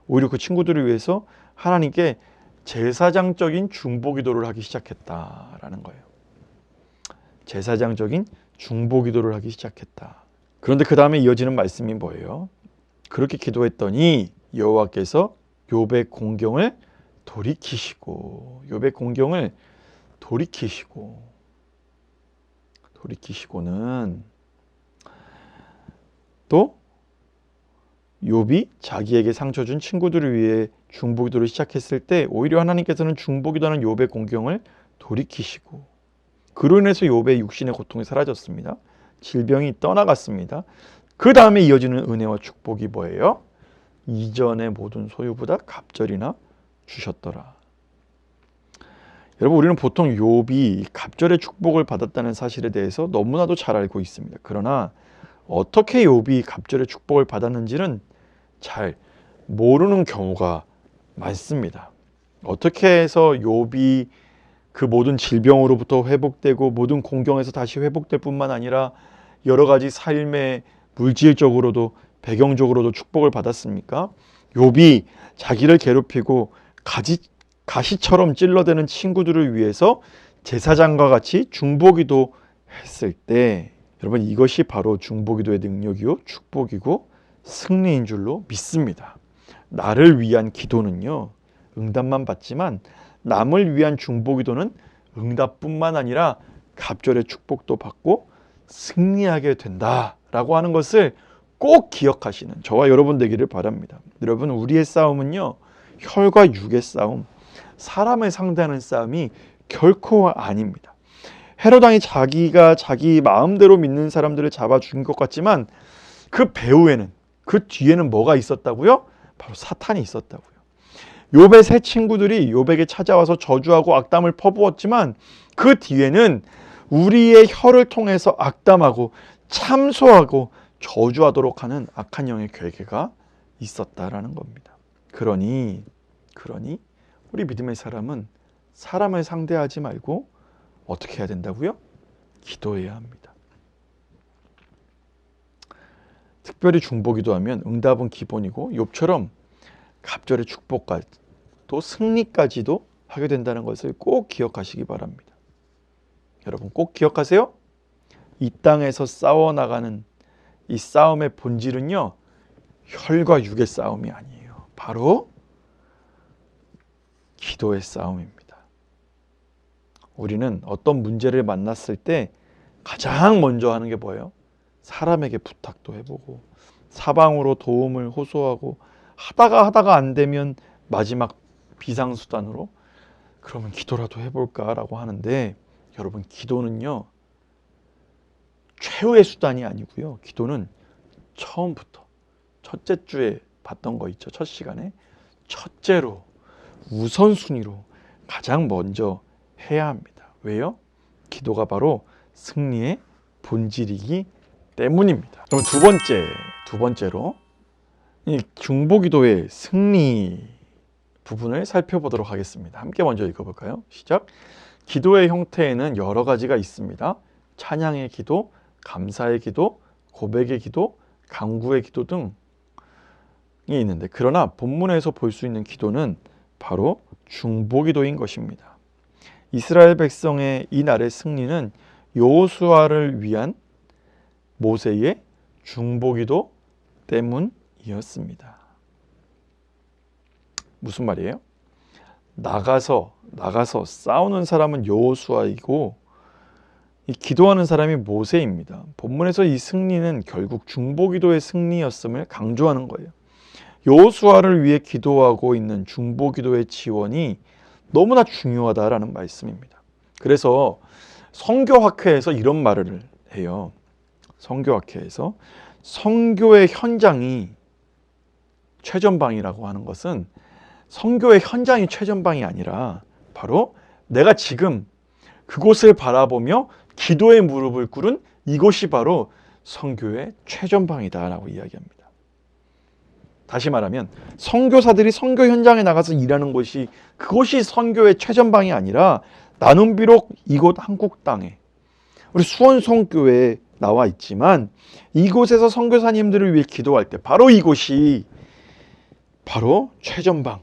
오히려 그 친구들을 위해서 하나님께 제사장적인 중보기도를 하기 시작했다라는 거예요. 제사장적인 중보기도를 하기 시작했다. 그런데 그 다음에 이어지는 말씀이 뭐예요? 그렇게 기도했더니 여호와께서 욥의 공경을 돌이키시고 욥의 공경을 돌이키시고는 또 욥이 자기에게 상처 준 친구들을 위해 중보기도를 시작했을 때 오히려 하나님께서는 중보기도하는 욥의 공경을 돌이키시고 그로 인해서 욥의 육신의 고통이 사라졌습니다. 질병이 떠나갔습니다. 그 다음에 이어지는 은혜와 축복이 뭐예요? 이전의 모든 소유보다 갑절이나 주셨더라. 여러분 우리는 보통 욥이 갑절의 축복을 받았다는 사실에 대해서 너무나도 잘 알고 있습니다. 그러나 어떻게 욥이 갑절의 축복을 받았는지는 잘 모르는 경우가 많습니다. 어떻게 해서 욥이 그 모든 질병으로부터 회복되고 모든 공경에서 다시 회복될 뿐만 아니라 여러 가지 삶의 물질적으로도 배경적으로도 축복을 받았습니까? 욥이 자기를 괴롭히고 가시처럼 찔러대는 친구들을 위해서 제사장과 같이 중보기도 했을 때 여러분 이것이 바로 중보기도의 능력이요 축복이고 승리인 줄로 믿습니다. 나를 위한 기도는요 응답만 받지만 남을 위한 중보기도는 응답뿐만 아니라 갑절의 축복도 받고 승리하게 된다라고 하는 것을 꼭 기억하시는 저와 여러분 되기를 바랍니다. 여러분 우리의 싸움은요 혈과 육의 싸움, 사람을 상대하는 싸움이 결코 아닙니다. 헤롯 왕이 자기가 자기 마음대로 믿는 사람들을 잡아 죽인 것 같지만 그 배후에는 그 뒤에는 뭐가 있었다고요? 바로 사탄이 있었다고요. 욥의 세 친구들이 욥에게 찾아와서 저주하고 악담을 퍼부었지만 그 뒤에는 우리의 혀를 통해서 악담하고 참소하고 저주하도록 하는 악한 영의 괴계가 있었다라는 겁니다. 그러니 우리 믿음의 사람은 사람을 상대하지 말고 어떻게 해야 된다고요? 기도해야 합니다. 특별히 중보기도하면 응답은 기본이고 욥처럼 갑절의 축복까지 또 승리까지도 하게 된다는 것을 꼭 기억하시기 바랍니다. 여러분 꼭 기억하세요. 이 땅에서 싸워나가는 이 싸움의 본질은요, 혈과 육의 싸움이 아니에요. 바로 기도의 싸움입니다. 우리는 어떤 문제를 만났을 때 가장 먼저 하는 게 뭐예요? 사람에게 부탁도 해보고 사방으로 도움을 호소하고 하다가 안 되면 마지막 비상수단으로 그러면 기도라도 해볼까라고 하는데, 여러분, 기도는요 최후의 수단이 아니고요. 기도는 처음부터 첫째 주에 봤던 거 있죠. 첫 시간에 첫째로 우선순위로 가장 먼저 해야 합니다. 왜요? 기도가 바로 승리의 본질이기 때문입니다. 그럼 두 번째로 이 중보기도의 승리 부분을 살펴보도록 하겠습니다. 함께 먼저 읽어볼까요? 시작. 기도의 형태에는 여러 가지가 있습니다. 찬양의 기도, 감사의 기도, 고백의 기도, 간구의 기도 등이 있는데, 그러나 본문에서 볼 수 있는 기도는 바로 중보기도인 것입니다. 이스라엘 백성의 이날의 승리는 여호수아를 위한 모세의 중보기도 때문이었습니다. 무슨 말이에요? 나가서 싸우는 사람은 여호수아이고 이 기도하는 사람이 모세입니다. 본문에서 이 승리는 결국 중보기도의 승리였음을 강조하는 거예요. 여호수아를 위해 기도하고 있는 중보기도의 지원이 너무나 중요하다라는 말씀입니다. 그래서 성교학회에서 이런 말을 해요. 성교학회에서 선교의 현장이 최전방이라고 하는 것은 선교의 현장이 최전방이 아니라 바로 내가 지금 그곳을 바라보며 기도의 무릎을 꿇은 이곳이 바로 선교의 최전방이다라고 이야기합니다. 다시 말하면 선교사들이 선교 현장에 나가서 일하는 곳이 그곳이 선교의 최전방이 아니라 나는 비록 이곳 한국 땅에 우리 수원성교회에 나와 있지만 이곳에서 선교사님들을 위해 기도할 때 바로 이곳이 바로 최전방,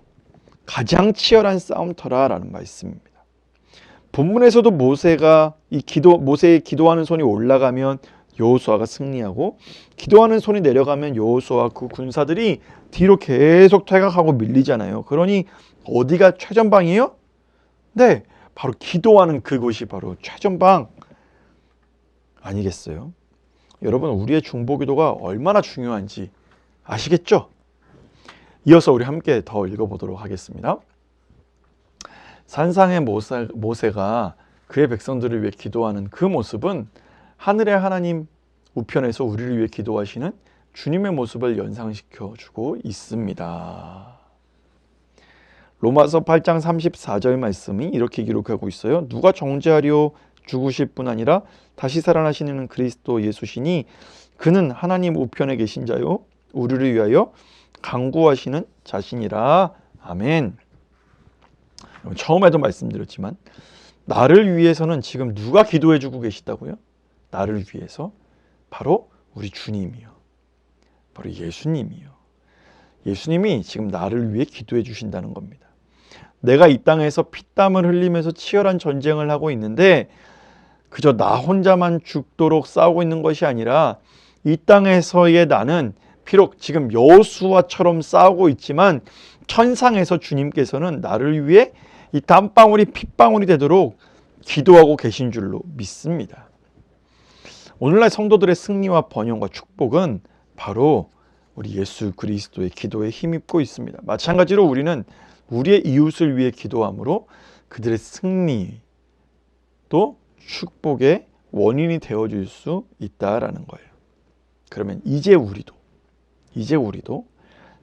가장 치열한 싸움터라라는 말씀입니다. 본문에서도 모세의 기도하는 손이 올라가면 여호수아가 승리하고 기도하는 손이 내려가면 여호수아와 그 군사들이 뒤로 계속 퇴각하고 밀리잖아요. 그러니 어디가 최전방이에요? 네, 바로 기도하는 그곳이 바로 최전방 아니겠어요? 여러분, 우리의 중보기도가 얼마나 중요한지 아시겠죠? 이어서 우리 함께 더 읽어보도록 하겠습니다. 산상의 모세가 그의 백성들을 위해 기도하는 그 모습은 하늘의 하나님 우편에서 우리를 위해 기도하시는 주님의 모습을 연상시켜 주고 있습니다. 로마서 8장 34절 말씀이 이렇게 기록하고 있어요. 누가 정죄하려 죽으실 뿐 아니라 다시 살아나시는 그리스도 예수시니 그는 하나님 우편에 계신 자요 우리를 위하여 간구하시는 자신이라. 아멘. 처음에도 말씀드렸지만 나를 위해서는 지금 누가 기도해 주고 계시다고요? 나를 위해서 바로 우리 주님이요. 바로 예수님이요. 예수님이 지금 나를 위해 기도해 주신다는 겁니다. 내가 이 땅에서 피땀을 흘리면서 치열한 전쟁을 하고 있는데 그저 나 혼자만 죽도록 싸우고 있는 것이 아니라 이 땅에서의 나는 비록 지금 여호수아처럼 싸우고 있지만 천상에서 주님께서는 나를 위해 이 땀방울이 핏방울이 되도록 기도하고 계신 줄로 믿습니다. 오늘날 성도들의 승리와 번영과 축복은 바로 우리 예수 그리스도의 기도에 힘입고 있습니다. 마찬가지로 우리는 우리의 이웃을 위해 기도함으로 그들의 승리 또 축복의 원인이 되어줄 수 있다라는 거예요. 그러면 이제 우리도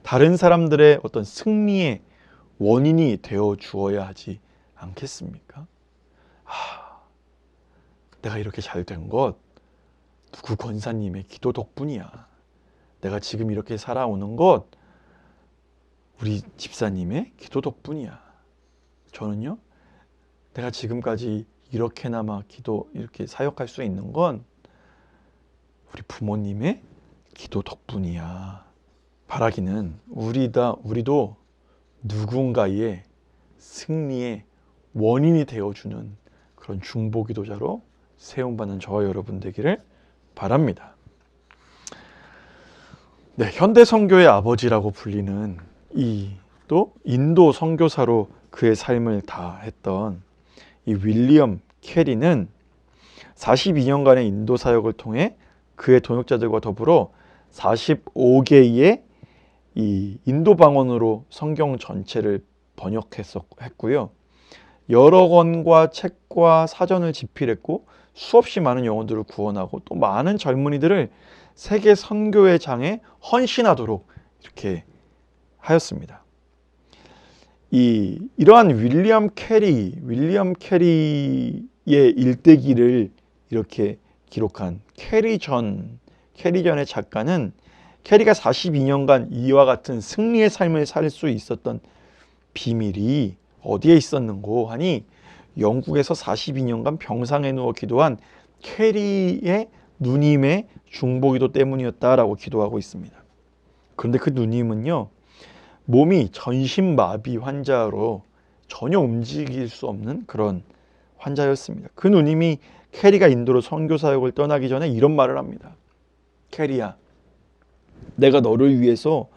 다른 사람들의 어떤 승리의 원인이 되어 주어야 하지 않겠습니까? 내가 이렇게 잘 된 것 누구 권사님의 기도 덕분이야. 내가 지금 이렇게 살아오는 것 우리 집사님의 기도 덕분이야. 저는요, 내가 지금까지 이렇게나마 이렇게 사역할 수 있는 건 우리 부모님의 기도 덕분이야. 바라기는 우리도 누군가의 승리의 원인이 되어주는 그런 중보기도자로 세움받는 저와 여러분 되기를 바랍니다. 네, 현대 선교의 아버지라고 불리는 또 인도 선교사로 그의 삶을 다했던 이 윌리엄 캐리는 42년간의 인도 사역을 통해 그의 동역자들과 더불어 45개의 이 인도 방언으로 성경 전체를 번역했고요. 여러 권과 책과 사전을 집필했고 수없이 많은 영혼들을 구원하고 또 많은 젊은이들을 세계 선교의 장에 헌신하도록 이렇게 하였습니다. 이러한 윌리엄 캐리의 일대기를 이렇게 기록한 캐리전의 작가는 캐리가 42년간 이와 같은 승리의 삶을 살 수 있었던 비밀이 어디에 있었는고 하니 영국에서 42년간 병상에 누워 기도한 캐리의 누님의 중보기도 때문이었다라고 기도하고 있습니다. 그런데 그 누님은요, 몸이 전신마비 환자로 전혀 움직일 수 없는 그런 환자였습니다. 그 누님이 캐리가 인도로 선교 사역을 떠나기 전에 이런 말을 합니다. 캐리야, 내가 너를 위해서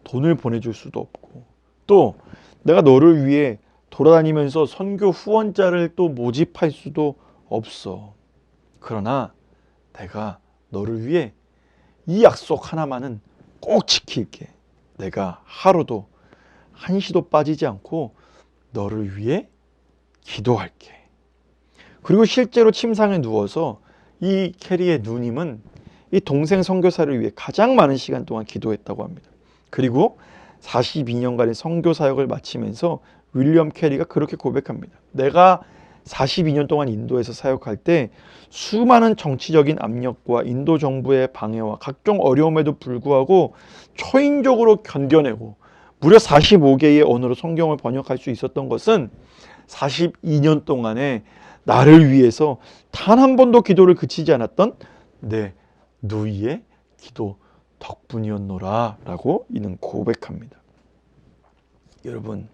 돈을 보내줄 수도 없고 또 내가 너를 위해 돌아다니면서 선교 후원자를 또 모집할 수도 없어. 그러나 내가 너를 위해 이 약속 하나만은 꼭 지킬게. 내가 하루도 한시도 빠지지 않고 너를 위해 기도할게. 그리고 실제로 침상에 누워서 이 캐리의 누님은 이 동생 선교사를 위해 가장 많은 시간 동안 기도했다고 합니다. 그리고 42년간의 선교 사역을 마치면서 윌리엄 캐리가 그렇게 고백합니다. 내가 42년 동안 인도에서 사역할 때 수많은 정치적인 압력과 인도 정부의 방해와 각종 어려움에도 불구하고 초인적으로 견뎌내고 무려 45개의 언어로 성경을 번역할 수 있었던 것은 42년 동안에 나를 위해서 단 한 번도 기도를 그치지 않았던 내 누이의 기도 덕분이었노라 라고 이는 고백합니다. 여러분,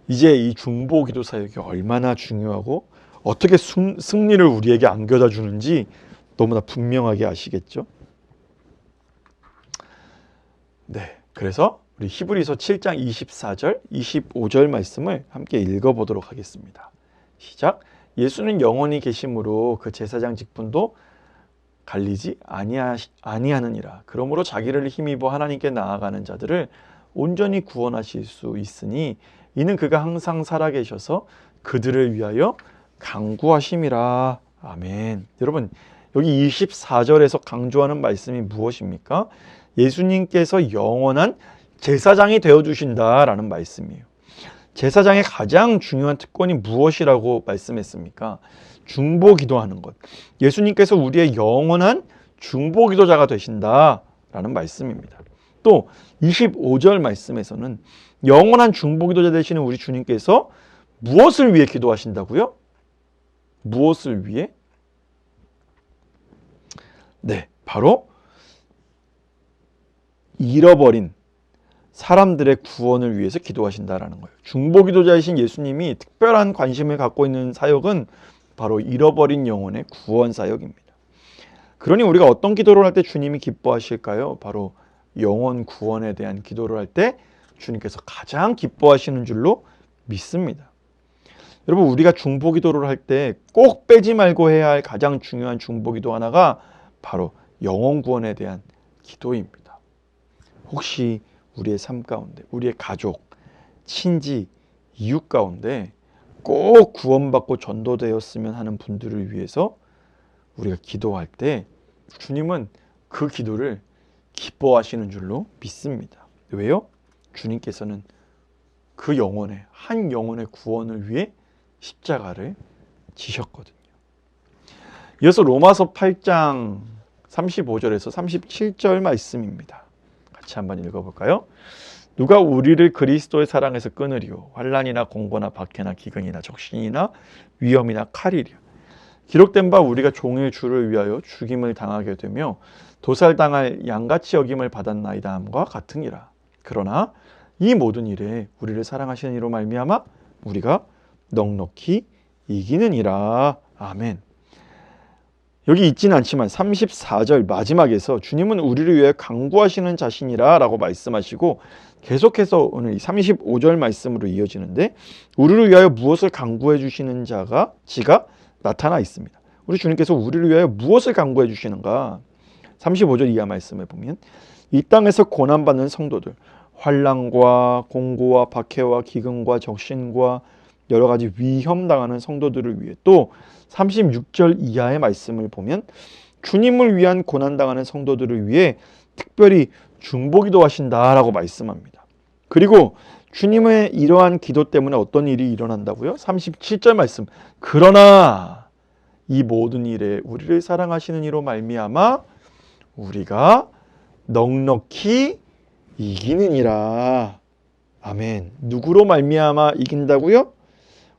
이제 이 중보 기도 사역이 얼마나 중요하고 어떻게 승리를 우리에게 안겨다 주는지 너무나 분명하게 아시겠죠? 네, 그래서 우리 히브리서 7장 24절, 25절 말씀을 함께 읽어보도록 하겠습니다. 시작. 예수는 영원히 계심으로 그 제사장 직분도 갈리지 아니하느니라. 그러므로 자기를 힘입어 하나님께 나아가는 자들을 온전히 구원하실 수 있으니 이는 그가 항상 살아계셔서 그들을 위하여 강구하심이라. 아멘. 여러분, 여기 24절에서 강조하는 말씀이 무엇입니까? 예수님께서 영원한 제사장이 되어주신다라는 말씀이에요. 제사장의 가장 중요한 특권이 무엇이라고 말씀했습니까? 중보 기도하는 것. 예수님께서 우리의 영원한 중보 기도자가 되신다라는 말씀입니다. 또 25절 말씀에서는 영원한 중보 기도자 되시는 우리 주님께서 무엇을 위해 기도하신다고요? 무엇을 위해? 네, 바로 잃어버린 사람들의 구원을 위해서 기도하신다라는 거예요. 중보 기도자이신 예수님이 특별한 관심을 갖고 있는 사역은 바로 잃어버린 영혼의 구원 사역입니다. 그러니 우리가 어떤 기도를 할 때 주님이 기뻐하실까요? 바로 영혼 구원에 대한 기도를 할 때 주님께서 가장 기뻐하시는 줄로 믿습니다. 여러분, 우리가 중보 기도를 할 때 꼭 빼지 말고 해야 할 가장 중요한 중보 기도 하나가 바로 영혼 구원에 대한 기도입니다. 혹시 우리의 삶 가운데, 우리의 가족, 친지, 이웃 가운데 꼭 구원받고 전도되었으면 하는 분들을 위해서 우리가 기도할 때 주님은 그 기도를 기뻐하시는 줄로 믿습니다. 왜요? 주님께서는 그 한 영혼의 구원을 위해 십자가를 지셨거든요. 이어서 로마서 8장 35절에서 37절 말씀입니다. 같이 한번 읽어볼까요? 누가 우리를 그리스도의 사랑에서 끊으리요? 환난이나 공고나 박해나 기근이나 적신이나 위험이나 칼이랴. 기록된 바 우리가 종의 주를 위하여 죽임을 당하게 되며 도살당할 양같이 여김을 받았나이다 함과 같으니라. 그러나 이 모든 일에 우리를 사랑하시는 이로 말미암아 우리가 넉넉히 이기느니라. 아멘. 여기 있지는 않지만 34절 마지막에서 주님은 우리를 위해 간구하시는 자신이라 라고 말씀하시고 계속해서 오늘 이 35절 말씀으로 이어지는데 우리를 위하여 무엇을 간구해 주시는 지가 나타나 있습니다. 우리 주님께서 우리를 위하여 무엇을 간구해 주시는가? 35절 이하 말씀에 보면 이 땅에서 고난받는 성도들, 환난과 공고와 박해와 기근과 적신과 여러 가지 위험 당하는 성도들을 위해, 또 36절 이하의 말씀을 보면 주님을 위한 고난 당하는 성도들을 위해 특별히 중보기도 하신다라고 말씀합니다. 그리고 주님의 이러한 기도 때문에 어떤 일이 일어난다고요? 37절 말씀. 그러나 이 모든 일에 우리를 사랑하시는 이로 말미암아 우리가 넉넉히 이기느니라. 아멘. 누구로 말미암아 이긴다고요?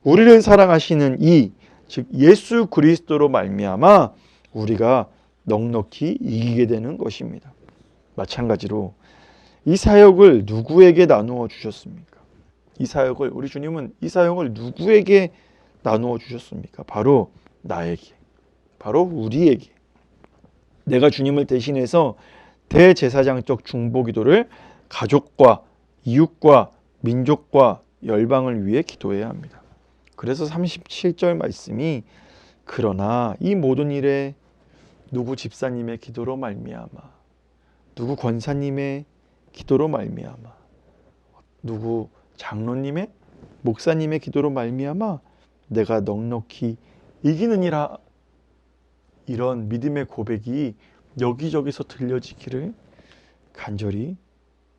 우리를 사랑하시는 이, 즉 예수 그리스도로 말미암아 우리가 넉넉히 이기게 되는 것입니다. 마찬가지로 이 사역을 누구에게 나누어 주셨습니까? 이 사역을, 우리 주님은 이 사역을 누구에게 나누어 주셨습니까? 바로 나에게, 바로 우리에게. 내가 주님을 대신해서 대제사장적 중보기도를 가족과 이웃과 민족과 열방을 위해 기도해야 합니다. 그래서 37절 말씀이 그러나 이 모든 일에 누구 집사님의 기도로 말미암아, 누구 권사님의 기도로 말미암아, 누구 장로님의, 목사님의 기도로 말미암아 내가 넉넉히 이기느니라. 이런 믿음의 고백이 여기저기서 들려지기를 간절히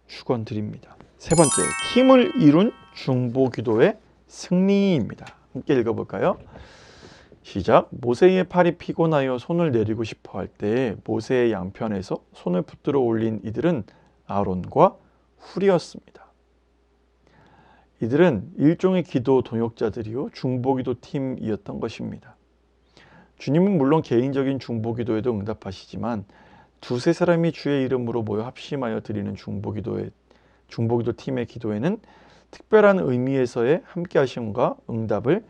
축원드립니다. 세 번째, 팀을 이룬 중보기도의 승리입니다. 함께 읽어볼까요? 시작. 모세의 팔이 피곤하여 손을 내리고 싶어 할 때 모세의 양편에서 손을 붙들어 올린 이들은 아론과 훌이었습니다. 이들은 일종의 기도 동역자들이요 중보기도 팀이었던 것입니다. 주님은 물론 개인적인 중보기도에도 응답하시지만 두세 사람이 주의 이름으로 모여 합심하여 드리는 중보기도 팀의 기도에는 특별한 의미에서의 함께하심과 응답을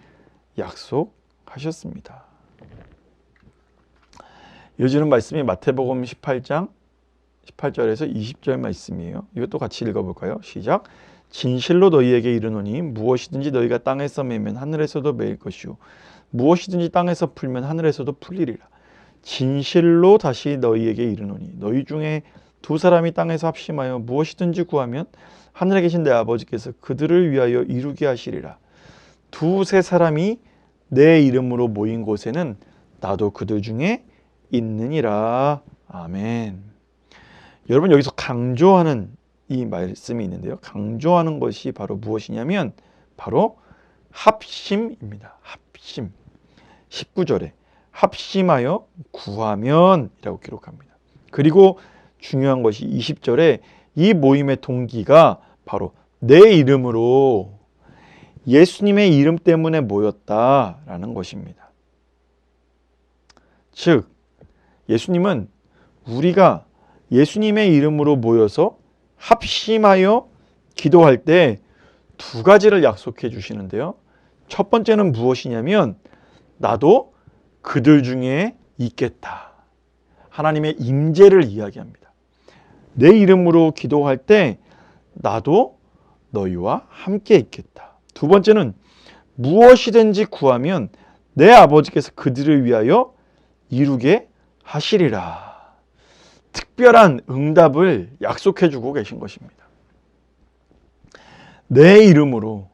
약속하셨습니다. 이어지는 말씀이 마태복음 18장 18절에서 20절 말씀이에요. 이것도 같이 읽어볼까요? 시작. 진실로 너희에게 이르노니 무엇이든지 너희가 땅에서 매면 하늘에서도 매일 것이요 무엇이든지 땅에서 풀면 하늘에서도 풀리리라. 진실로 다시 너희에게 이르노니 너희 중에 두 사람이 땅에서 합심하여 무엇이든지 구하면 하늘에 계신 내 아버지께서 그들을 위하여 이루게 하시리라. 두세 사람이 내 이름으로 모인 곳에는 나도 그들 중에 있느니라. 아멘. 여러분, 여기서 강조하는 이 말씀이 있는데요. 강조하는 것이 바로 무엇이냐면 바로 합심입니다. 합심. 19절에 합심하여 구하면 이라고 기록합니다. 그리고 중요한 것이 20절에 이 모임의 동기가 바로 내 이름으로 예수님의 이름 때문에 모였다라는 것입니다. 즉 예수님은 우리가 예수님의 이름으로 모여서 합심하여 기도할 때 두 가지를 약속해 주시는데요. 첫 번째는 무엇이냐면 나도 그들 중에 있겠다. 하나님의 임재를 이야기합니다. 내 이름으로 기도할 때 나도 너희와 함께 있겠다. 두 번째는 무엇이든지 구하면 내 아버지께서 그들을 위하여 이루게 하시리라. 특별한 응답을 약속해 주고 계신 것입니다. 내 이름으로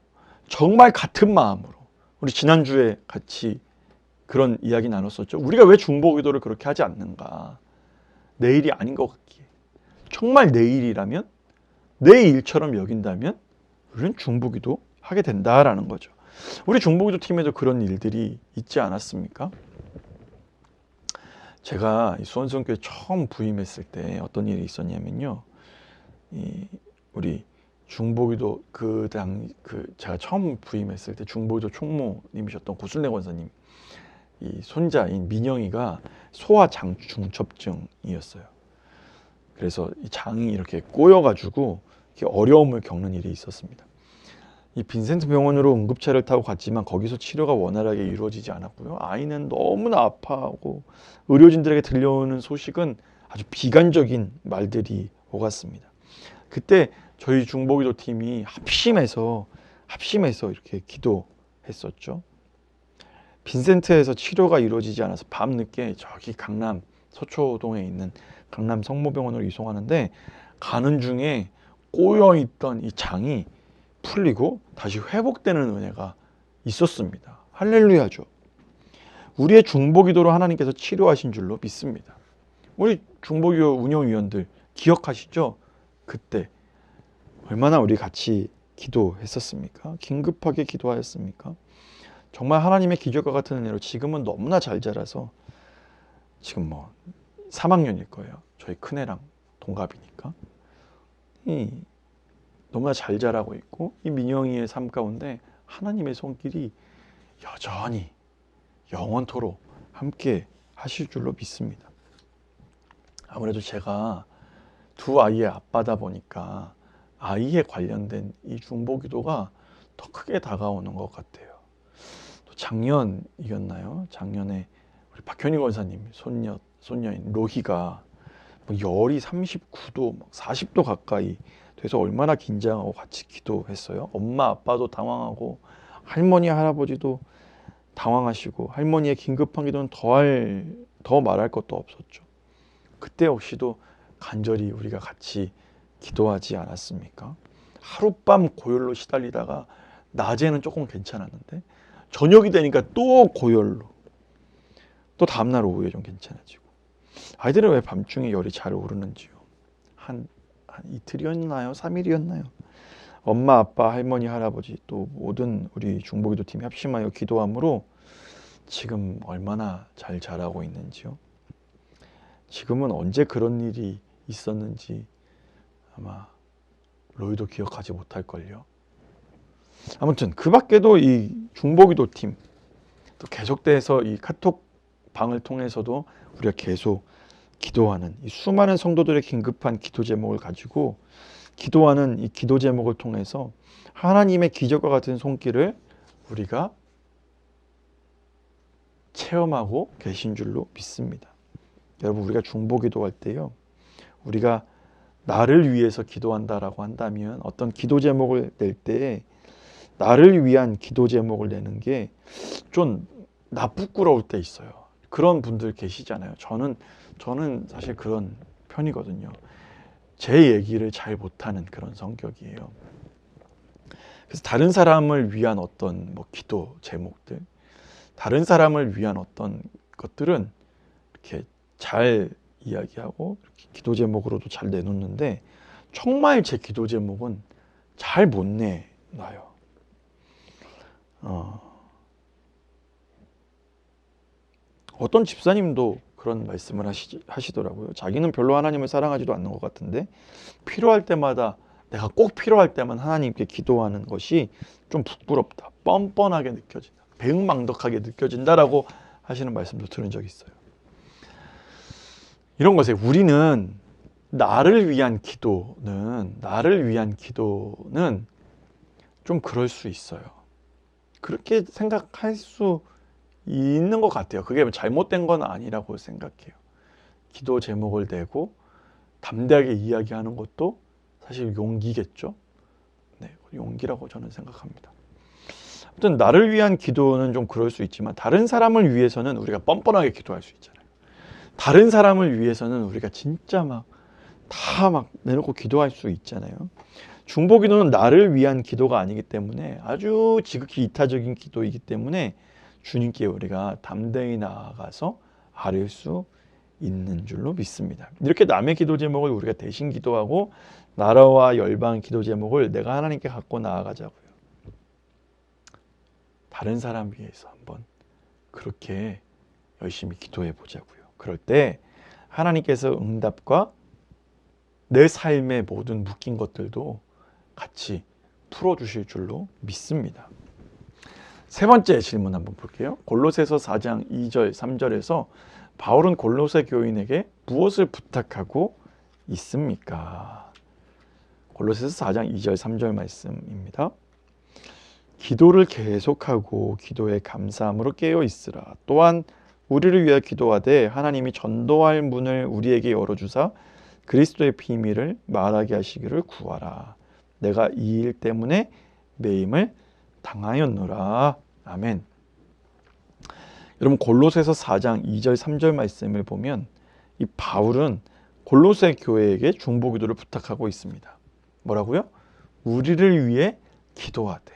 정말 같은 마음으로, 우리 지난주에 같이 그런 이야기 나눴었죠. 우리가 왜 중보기도를 그렇게 하지 않는가? 내 일이 아닌 것 같기에. 정말 내 일이라면, 내 일처럼 여긴다면 우리는 중보기도 하게 된다라는 거죠. 우리 중보기도 팀에도 그런 일들이 있지 않았습니까? 제가 수원성교회 처음 부임했을 때 어떤 일이 있었냐면요. 우리 중보기도 제가 처음 부임했을 때 중보기도 총무님이셨던 고순례 권사님 이 손자인 민영이가 소아장 중첩증이었어요. 그래서 이 장이 이렇게 꼬여가지고 이렇게 어려움을 겪는 일이 있었습니다. 이 빈센트 병원으로 응급차를 타고 갔지만 거기서 치료가 원활하게 이루어지지 않았고요. 아이는 너무나 아파하고 의료진들에게 들려오는 소식은 아주 비관적인 말들이 오갔습니다. 그때 저희 중보기도 팀이 합심해서 이렇게 기도했었죠. 빈센트에서 치료가 이루어지지 않아서 밤늦게 저기 강남 서초동에 있는 강남 성모병원으로 이송하는데 가는 중에 꼬여있던 이 장이 풀리고 다시 회복되는 은혜가 있었습니다. 할렐루야죠. 우리의 중보기도로 하나님께서 치료하신 줄로 믿습니다. 우리 중보기도 운영위원들 기억하시죠? 그때 얼마나 우리 같이 기도했었습니까? 긴급하게 기도하였습니까? 정말 하나님의 기적과 같은 은혜로 지금은 너무나 잘 자라서 지금 3학년일 거예요. 저희 큰애랑 동갑이니까. 너무나 잘 자라고 있고 이 민영이의 삶 가운데 하나님의 손길이 여전히 영원토록 함께 하실 줄로 믿습니다. 아무래도 제가 두 아이의 아빠다 보니까 아이에 관련된 이 중보기도가 더 크게 다가오는 것 같아요. 또 작년이었나요? 작년에 우리 박현희 권사님 손녀인 로희가 열이 39도, 40도 가까이 돼서 얼마나 긴장하고 같이 기도했어요. 엄마 아빠도 당황하고 할머니 할아버지도 당황하시고 할머니의 긴급한 기도는 더 말할 것도 없었죠. 그때 역시도 간절히 우리가 같이 기도하지 않았습니까? 하룻밤 고열로 시달리다가 낮에는 조금 괜찮았는데 저녁이 되니까 또 고열로, 또 다음날 오후에 좀 괜찮아지고. 아이들은 왜 밤중에 열이 잘 오르는지요? 한 이틀이었나요? 3일이었나요? 엄마, 아빠, 할머니, 할아버지 또 모든 우리 중보기도 팀이 합심하여 기도함으로 지금 얼마나 잘 자라고 있는지요. 지금은 언제 그런 일이 있었는지 아마 로이도 기억하지 못할걸요. 아무튼 그 밖에도 이 중보기도 팀 또 계속돼서 이 카톡 방을 통해서도 우리가 계속 기도하는 이 수많은 성도들의 긴급한 기도 제목을 가지고 기도하는 이 기도 제목을 통해서 하나님의 기적과 같은 손길을 우리가 체험하고 계신 줄로 믿습니다. 여러분, 우리가 중보 기도할 때요, 우리가 나를 위해서 기도한다라고 한다면 어떤 기도 제목을 낼 때 나를 위한 기도 제목을 내는 게 좀 나 부끄러울 때 있어요. 그런 분들 계시잖아요. 저는 사실 그런 편이거든요. 제 얘기를 잘 못하는 그런 성격이에요. 그래서 다른 사람을 위한 어떤 기도 제목들, 다른 사람을 위한 어떤 것들은 이렇게 잘 이야기하고 이렇게 기도 제목으로도 잘 내놓는데 정말 제 기도 제목은 잘 못 내놔요. 어떤 집사님도 그런 말씀을 하시더라고요. 자기는 별로 하나님을 사랑하지도 않는 것 같은데 필요할 때마다, 내가 꼭 필요할 때만 하나님께 기도하는 것이 좀 부끄럽다, 뻔뻔하게 느껴진다, 배은망덕하게 느껴진다라고 하시는 말씀도 들은 적이 있어요. 이런 것에 우리는 나를 위한 기도는 좀 그럴 수 있어요. 그렇게 생각할 수 있는 것 같아요. 그게 잘못된 건 아니라고 생각해요. 기도 제목을 내고 담대하게 이야기하는 것도 사실 용기겠죠. 네, 용기라고 저는 생각합니다. 아무튼 나를 위한 기도는 좀 그럴 수 있지만 다른 사람을 위해서는 우리가 뻔뻔하게 기도할 수 있잖아요. 다른 사람을 위해서는 우리가 진짜 다 내놓고 기도할 수 있잖아요. 중보기도는 나를 위한 기도가 아니기 때문에 아주 지극히 이타적인 기도이기 때문에 주님께 우리가 담대히 나아가서 아뢰 수 있는 줄로 믿습니다. 이렇게 남의 기도 제목을 우리가 대신 기도하고 나라와 열방 기도 제목을 내가 하나님께 갖고 나아가자고요. 다른 사람 위해서 한번 그렇게 열심히 기도해 보자고요. 그럴 때 하나님께서 응답과 내 삶의 모든 묶인 것들도 같이 풀어주실 줄로 믿습니다. 세 번째 질문 한번 볼게요. 골로새서 4장 2절 3절에서 바울은 골로새 교인에게 무엇을 부탁하고 있습니까? 골로새서 4장 2절 3절 말씀입니다. 기도를 계속하고 기도에 감사함으로 깨어 있으라. 또한 우리를 위하여 기도하되 하나님이 전도할 문을 우리에게 열어주사 그리스도의 비밀을 말하게 하시기를 구하라. 내가 이 일 때문에 매임을 당하였노라. 아멘. 여러분 골로새서 4장 2절 3절 말씀을 보면 이 바울은 골로새 교회에게 중보기도를 부탁하고 있습니다. 뭐라고요? 우리를 위해 기도하되.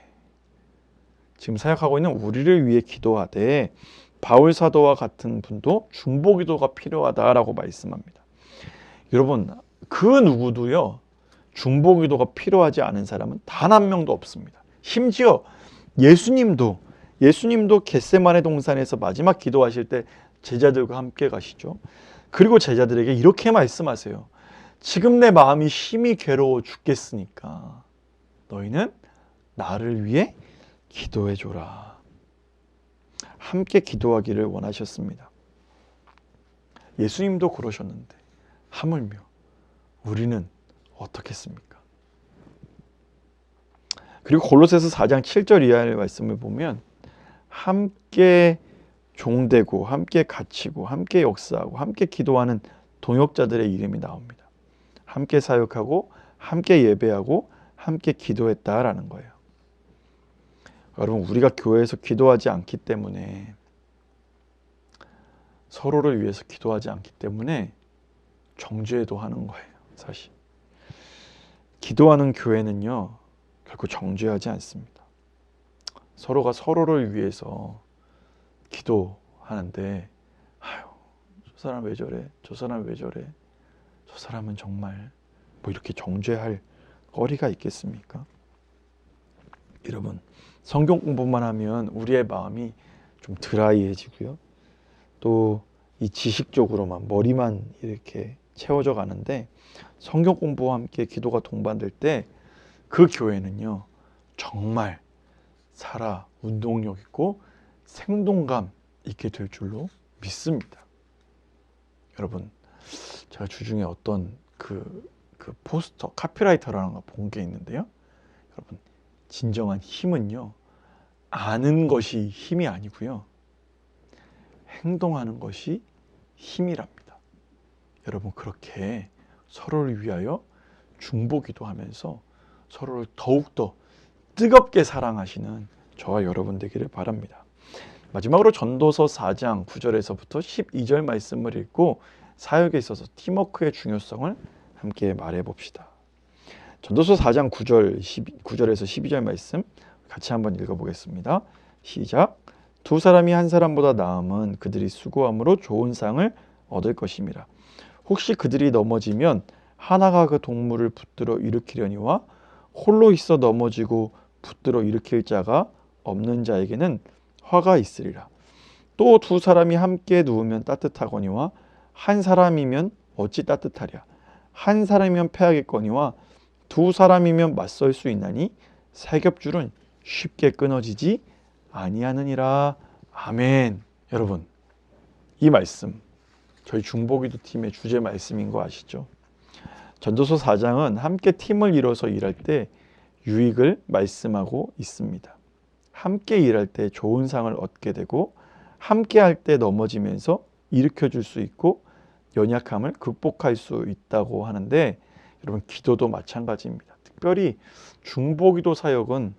지금 사역하고 있는 우리를 위해 기도하되 바울 사도와 같은 분도 중보기도가 필요하다라고 말씀합니다. 여러분 그 누구도요 중보기도가 필요하지 않은 사람은 단 한 명도 없습니다. 심지어 예수님도 겟세마네 동산에서 마지막 기도하실 때 제자들과 함께 가시죠. 그리고 제자들에게 이렇게 말씀하세요. 지금 내 마음이 심히 괴로워 죽겠으니까 너희는 나를 위해 기도해 줘라. 함께 기도하기를 원하셨습니다. 예수님도 그러셨는데 하물며 우리는 어떻겠습니까? 그리고 골로새서 4장 7절 이하의 말씀을 보면 함께 종되고 함께 갇히고 함께 역사하고 함께 기도하는 동역자들의 이름이 나옵니다. 함께 사역하고 함께 예배하고 함께 기도했다라는 거예요. 여러분 우리가 교회에서 기도하지 않기 때문에 서로를 위해서 기도하지 않기 때문에 정죄도 하는 거예요. 사실 기도하는 교회는요 결코 정죄하지 않습니다. 서로가 서로를 위해서 기도하는데 아유 저 사람 왜 저래 저 사람 왜 저래 저 사람은 정말 뭐 이렇게 정죄할 거리가 있겠습니까? 여러분 성경 공부만 하면 우리의 마음이 좀 드라이해지고요. 또 이 지식적으로만 머리만 이렇게 채워져 가는데 성경 공부와 함께 기도가 동반될 때 그 교회는요 정말 살아 운동력 있고 생동감 있게 될 줄로 믿습니다. 여러분 제가 주중에 어떤 그 포스터 카피라이터라는 거 본 게 있는데요. 여러분 진정한 힘은요 아는 것이 힘이 아니고요 행동하는 것이 힘이랍니다. 여러분 그렇게 서로를 위하여 중보기도 하면서 서로를 더욱더 뜨겁게 사랑하시는 저와 여러분 되기를 바랍니다. 마지막으로 전도서 4장 9절에서부터 12절 말씀을 읽고 사역에 있어서 팀워크의 중요성을 함께 말해 봅시다. 전도서 4장 9절에서 12절 말씀 같이 한번 읽어보겠습니다. 시작. 두 사람이 한 사람보다 나음은 그들이 수고함으로 좋은 상을 얻을 것임이라. 혹시 그들이 넘어지면 하나가 그 동물을 붙들어 일으키려니와 홀로 있어 넘어지고 붙들어 일으킬 자가 없는 자에게는 화가 있으리라. 또 두 사람이 함께 누우면 따뜻하거니와 한 사람이면 어찌 따뜻하랴. 한 사람이면 패하겠거니와 두 사람이면 맞설 수 있나니 세 겹줄은 쉽게 끊어지지 아니하느니라. 아멘. 여러분 이 말씀 저희 중보기도 팀의 주제 말씀인 거 아시죠? 전도서 4장은 함께 팀을 이뤄서 일할 때 유익을 말씀하고 있습니다. 함께 일할 때 좋은 상을 얻게 되고 함께 할 때 넘어지면서 일으켜 줄 수 있고 연약함을 극복할 수 있다고 하는데 여러분 기도도 마찬가지입니다. 특별히 중보기도 사역은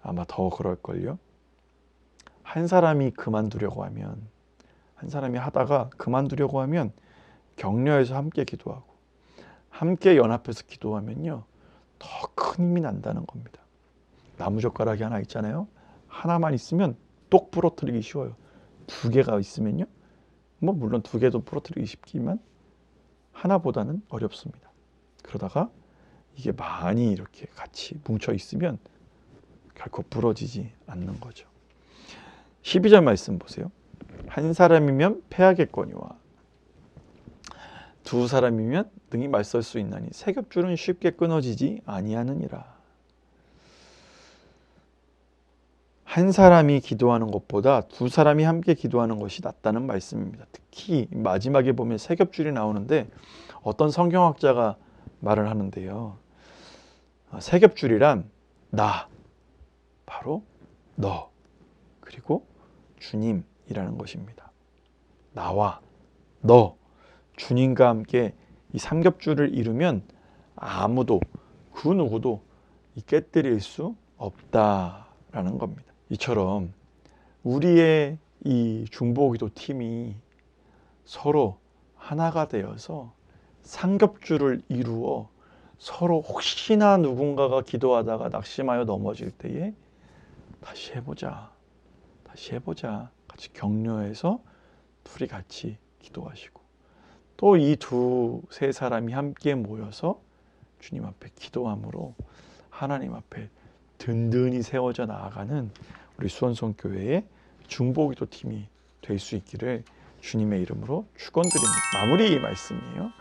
아마 더 그럴걸요. 한 사람이 그만두려고 하면 한 사람이 하다가 그만두려고 하면 격려해서 함께 기도하고 함께 연합해서 기도하면요 더 큰 힘이 난다는 겁니다. 나무젓가락이 하나 있잖아요. 하나만 있으면 똑 부러뜨리기 쉬워요. 두 개가 있으면요 뭐 물론 두 개도 부러뜨리기 쉽지만 하나보다는 어렵습니다. 그러다가 이게 많이 이렇게 같이 뭉쳐 있으면 결코 부러지지 않는 거죠. 12절 말씀 보세요. 한 사람이면 패하겠거니와 두 사람이면 능히 맞설 수 있나니 세 겹줄은 쉽게 끊어지지 아니하느니라. 한 사람이 기도하는 것보다 두 사람이 함께 기도하는 것이 낫다는 말씀입니다. 특히 마지막에 보면 세 겹줄이 나오는데 어떤 성경학자가 말을 하는데요. 세 겹줄이란 나, 바로 너, 그리고 주님이라는 것입니다. 나와 너, 주님과 함께 이 삼겹줄을 이루면 아무도, 그 누구도 깨뜨릴 수 없다라는 겁니다. 이처럼 우리의 이 중보기도 팀이 서로 하나가 되어서 삼겹줄을 이루어 서로 혹시나 누군가가 기도하다가 낙심하여 넘어질 때에 다시 해보자, 다시 해보자 같이 격려해서 둘이 같이 기도하시고, 또 이 두세 사람이 함께 모여서 주님 앞에 기도함으로 하나님 앞에 든든히 세워져 나아가는 우리 수원성교회의 중보기도 팀이 될 수 있기를 주님의 이름으로 축원드립니다. 마무리 말씀이에요.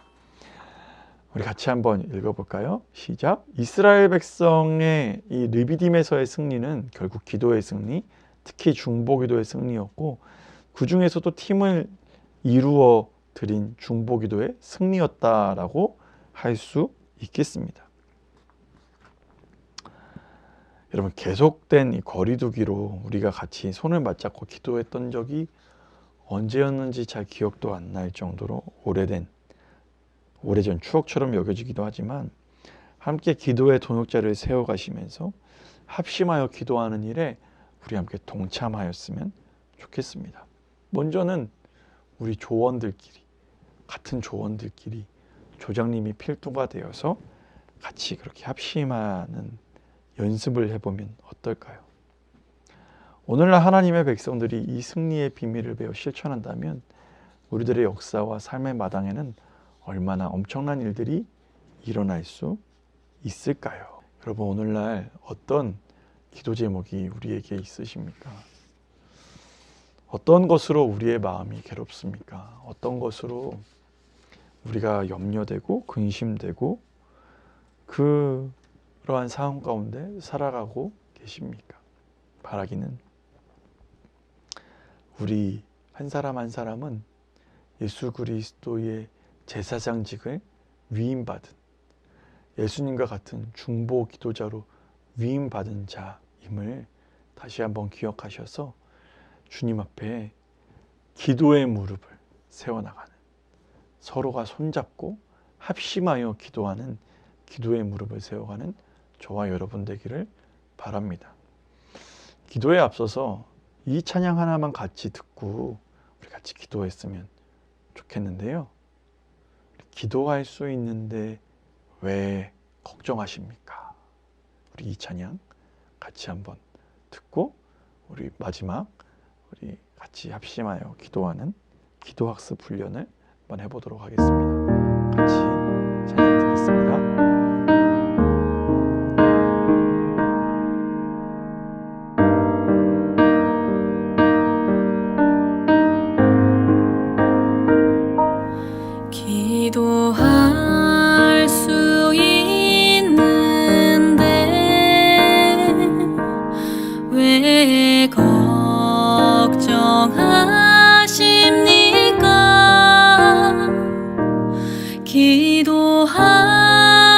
우리 같이 한번 읽어볼까요? 시작. 이스라엘 백성의 이 르비딤에서의 승리는 결국 기도의 승리, 특히 중보기도의 승리였고, 그 중에서도 팀을 이루어 드린 중보기도의 승리였다라고 할 수 있겠습니다. 여러분, 계속된 이 거리두기로 우리가 같이 손을 맞잡고 기도했던 적이 언제였는지 잘 기억도 안 날 정도로 오래전 추억처럼 여겨지기도 하지만, 함께 기도의 동역자를 세워가시면서 합심하여 기도하는 일에 우리 함께 동참하였으면 좋겠습니다. 먼저는 우리 조원들끼리, 같은 조원들끼리 조장님이 필두가 되어서 같이 그렇게 합심하는 연습을 해보면 어떨까요? 오늘날 하나님의 백성들이 이 승리의 비밀을 배워 실천한다면 우리들의 역사와 삶의 마당에는 얼마나 엄청난 일들이 일어날 수 있을까요? 여러분, 오늘날 어떤 기도 제목이 우리에게 있으십니까? 어떤 것으로 우리의 마음이 괴롭습니까? 어떤 것으로 우리가 염려되고 근심되고 그러한 상황 가운데 살아가고 계십니까? 바라기는 우리 한 사람 한 사람은 예수 그리스도의 제사장직을 위임받은, 예수님과 같은 중보 기도자로 위임받은 자임을 다시 한번 기억하셔서 주님 앞에 기도의 무릎을 세워나가는, 서로가 손잡고 합심하여 기도하는 기도의 무릎을 세워가는 저와 여러분 되기를 바랍니다. 기도에 앞서서 이 찬양 하나만 같이 듣고 우리 같이 기도했으면 좋겠는데요. 기도할 수 있는데 왜 걱정하십니까? 우리 이 찬양 같이 한번 듣고 우리 마지막 우리 같이 합심하여 기도하는 기도학습 훈련을 한번 해보도록 하겠습니다. 같이 찬양 드리겠습니다. 기도할 수 있는데 왜 걱정하십니까?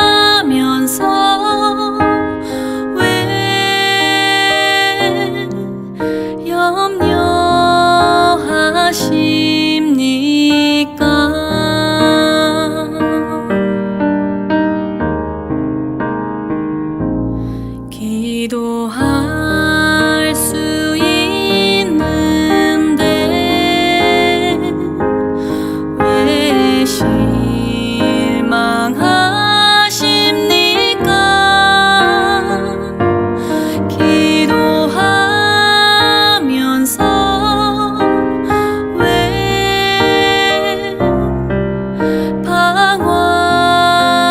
기도하면서 왜 염려하십니까? 기도할 수 있는데 왜 실망하십니까? 기도하면서 왜 방황하십니까?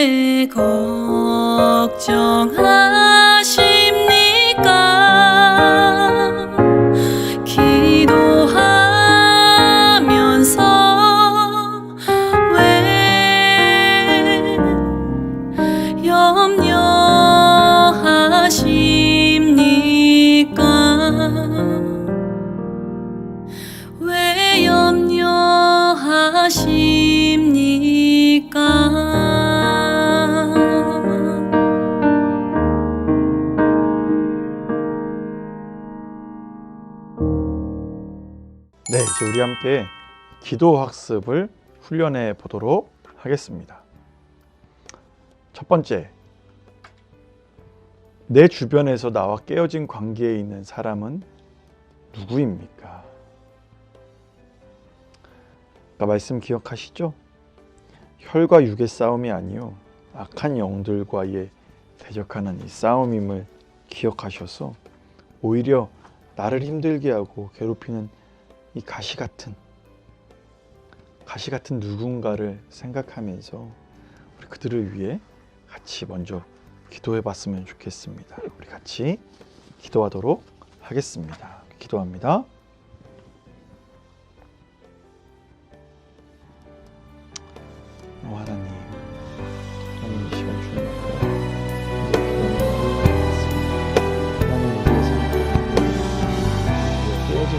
왜 걱정하십니까? 기도하면서 왜 염려하십니까? 왜 염려하십니까? 네, 이제 우리 함께 기도 학습을 훈련해 보도록 하겠습니다. 첫 번째, 내 주변에서 나와 깨어진 관계에 있는 사람은 누구입니까? 아까 말씀 기억하시죠? 혈과 육의 싸움이 아니요 악한 영들과의 대적하는 이 싸움임을 기억하셔서 오히려 나를 힘들게 하고 괴롭히는 이 가시 같은 누군가를 생각하면서 우리 그들을 위해 같이 먼저 기도해 봤으면 좋겠습니다. 우리 같이 기도하도록 하겠습니다. 기도합니다. 하나님, 이 시간 주님 앞에 하나님 우리의 삶에 깨어진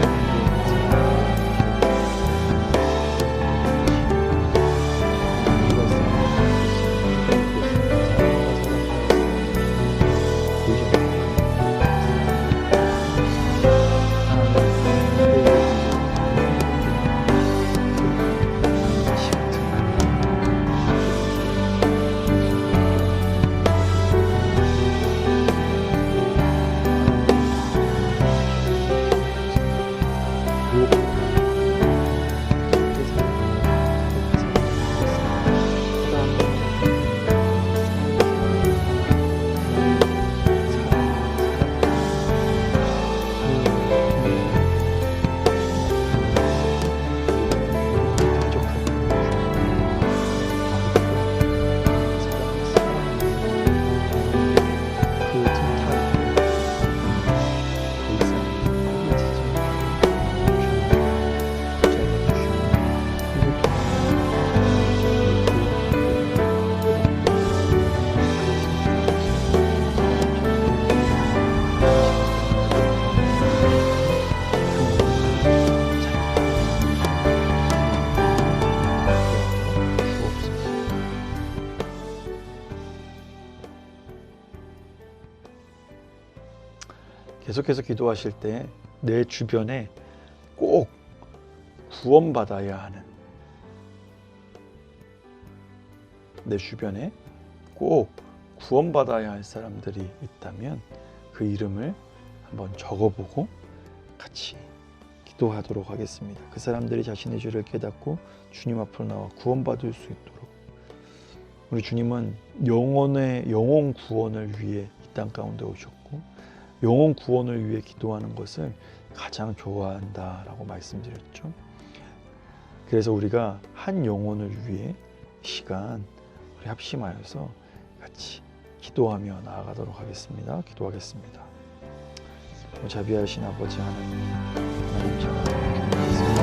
계속해서 기도하실 때 내 주변에 꼭 구원받아야 하는, 내 주변에 꼭 구원받아야 할 사람들이 있다면 그 이름을 한번 적어보고 같이 기도하도록 하겠습니다. 그 사람들이 자신의 죄를 깨닫고 주님 앞으로 나와 구원받을 수 있도록, 우리 주님은 영혼 구원을 위해 이 땅 가운데 오셨고 영혼 구원을 위해 기도하는 것을 가장 좋아한다라고 말씀드렸죠. 그래서 우리가 한 영혼을 위해 시간 우리 합심하여서 같이 기도하며 나아가도록 하겠습니다. 기도하겠습니다. 자비하신 아버지 하나님, 제가 기도하겠습니다.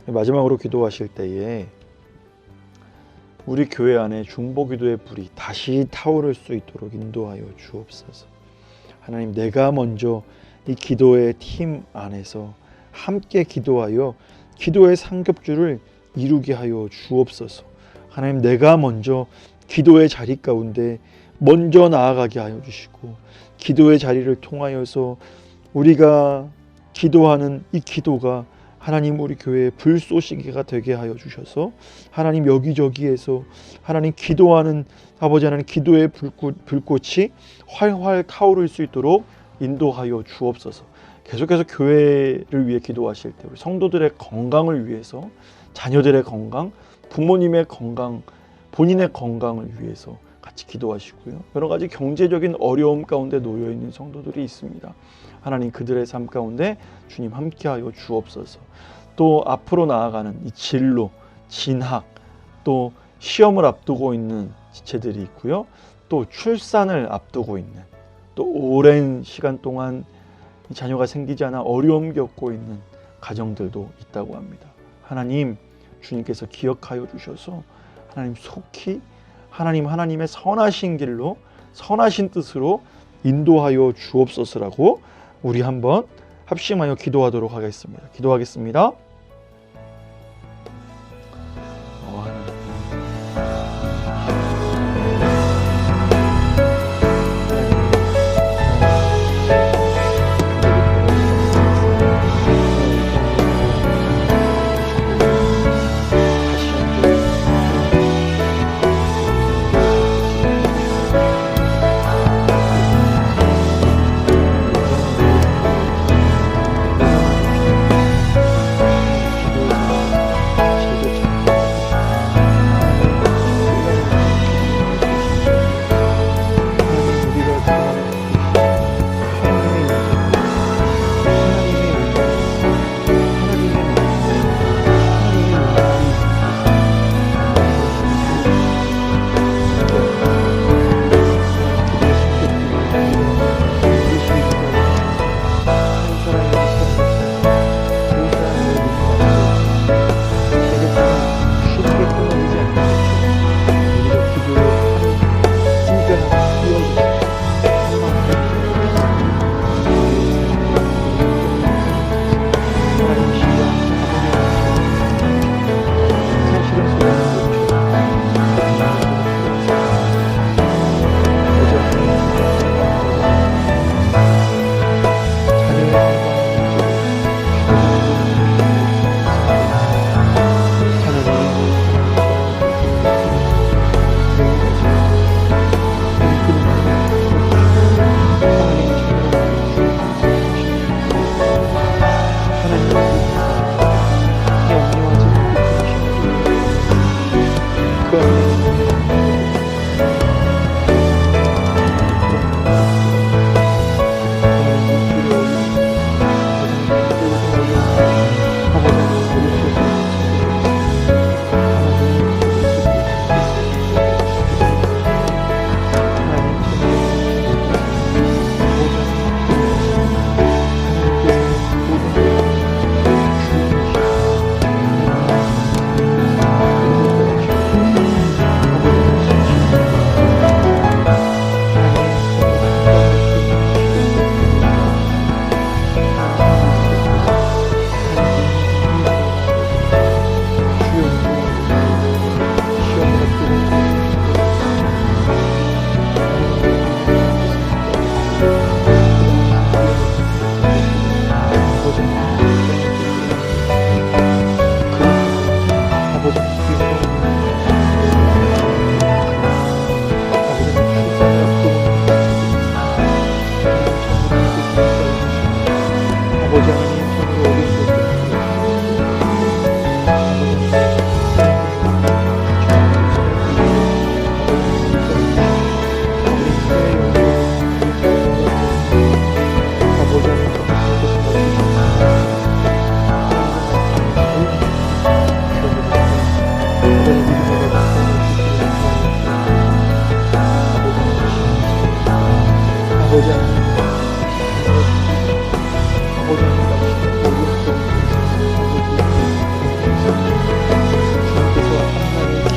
마지막으로 기도하실 때에 우리 교회 안에 중보기도의 불이 다시 타오를 수 있도록 인도하여 주옵소서. 하나님, 내가 먼저 이 기도의 팀 안에서 함께 기도하여 기도의 삼겹줄을 이루게 하여 주옵소서. 하나님, 내가 먼저 기도의 자리 가운데 먼저 나아가게 하여 주시고, 기도의 자리를 통하여서 우리가 기도하는 이 기도가 하나님 우리 교회의 불쏘시개가 되게 하여 주셔서 하나님 여기저기에서 하나님 기도하는 아버지 하나님 기도의 불꽃이 활활 타오를 수 있도록 인도하여 주옵소서. 계속해서 교회를 위해 기도하실 때 우리 성도들의 건강을 위해서, 자녀들의 건강, 부모님의 건강, 본인의 건강을 위해서 같이 기도하시고요. 여러 가지 경제적인 어려움 가운데 놓여 있는 성도들이 있습니다. 하나님, 그들의 삶 가운데 주님 함께하여 주옵소서. 또 앞으로 나아가는 이 진로, 진학, 또 시험을 앞두고 있는 지체들이 있고요. 또 출산을 앞두고 있는, 또 오랜 시간 동안 자녀가 생기지 않아 어려움 겪고 있는 가정들도 있다고 합니다. 하나님, 주님께서 기억하여 주셔서 하나님 속히 하나님의 선하신 길로, 선하신 뜻으로 인도하여 주옵소서라고 우리 한번 합심하여 기도하도록 하겠습니다. 기도하겠습니다.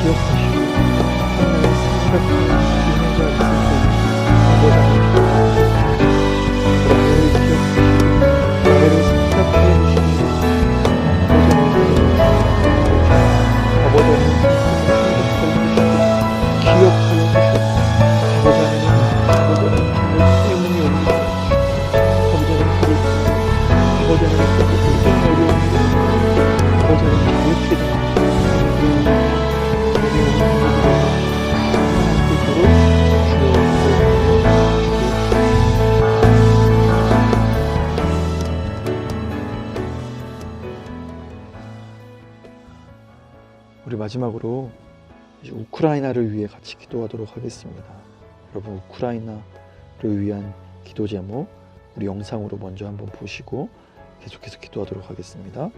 기억하시고 마지막으로 이제 우크라이나를 위해 같이 기도하도록 하겠습니다. 여러분, 우크라이나를 위한 기도 제목 우리 영상으로 먼저 한번 보시고 계속해서 기도하도록 하겠습니다.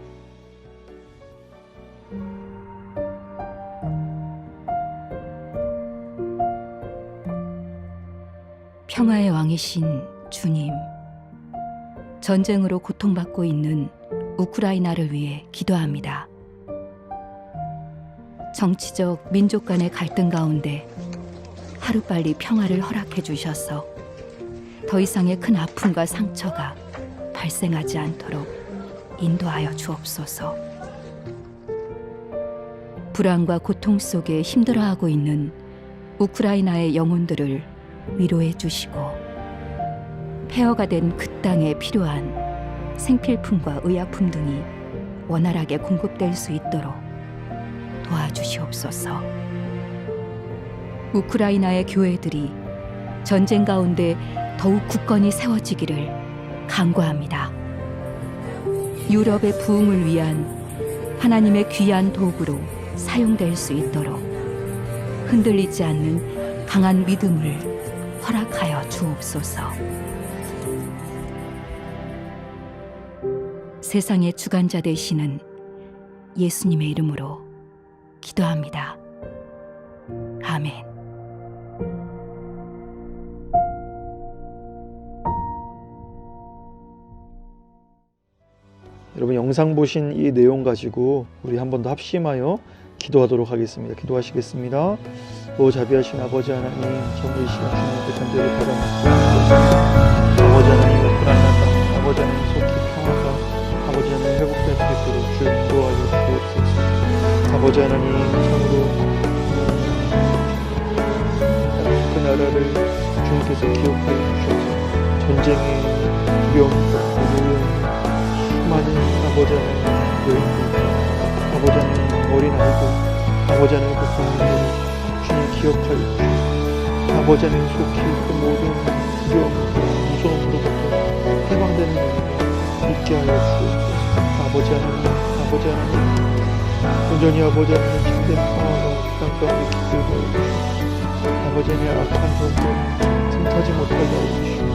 평화의 왕이신 주님, 전쟁으로 고통받고 있는 우크라이나를 위해 기도합니다. 정치적, 민족 간의 갈등 가운데 하루빨리 평화를 허락해 주셔서 더 이상의 큰 아픔과 상처가 발생하지 않도록 인도하여 주옵소서. 불안과 고통 속에 힘들어하고 있는 우크라이나의 영혼들을 위로해 주시고 폐허가 된 그 땅에 필요한 생필품과 의약품 등이 원활하게 공급될 수 있도록 도와주시옵소서. 우크라이나의 교회들이 전쟁 가운데 더욱 굳건히 세워지기를 간구합니다. 유럽의 부흥을 위한 하나님의 귀한 도구로 사용될 수 있도록 흔들리지 않는 강한 믿음을 허락하여 주옵소서. 세상의 주관자 되시는 예수님의 이름으로 기도합니다. 아멘. 여러분, 영상 보신 이 내용 가지고 우리 한 번 더 합심하여 기도하도록 하겠습니다. 기도하시겠습니다. 오 자비하신 아버지 하나님, 정말 이 시간 주님께 간절히 바라옵니다. 아버지 하나님, 우크라이나 땅, 아버지 하나님 속히 평화가 아버지 하나님 회복될 수 있도록 주여 인도하여 주옵소서. 아버지 하나님, 참으로 그 나라를 주님께서 기억하여 주셔서 전쟁의 두려움과 노여움이 수많은 아버지 하나님 여인들, 아버지 하나님 어린아이들, 아버지 하나님 그 국민들을 주님 기억하여 주시고 아버지 하나님 속히 그 모든 두려움과 무서움으로부터 해방되는 은혜가 있게 하여 주옵소서. 아버지 하나님 온전히 아버지 하나님 참된 평화가 땅 가운데 기들고 주시고 아버지 하나님 악한 hom들은 틈타지 못하게 하여 주시고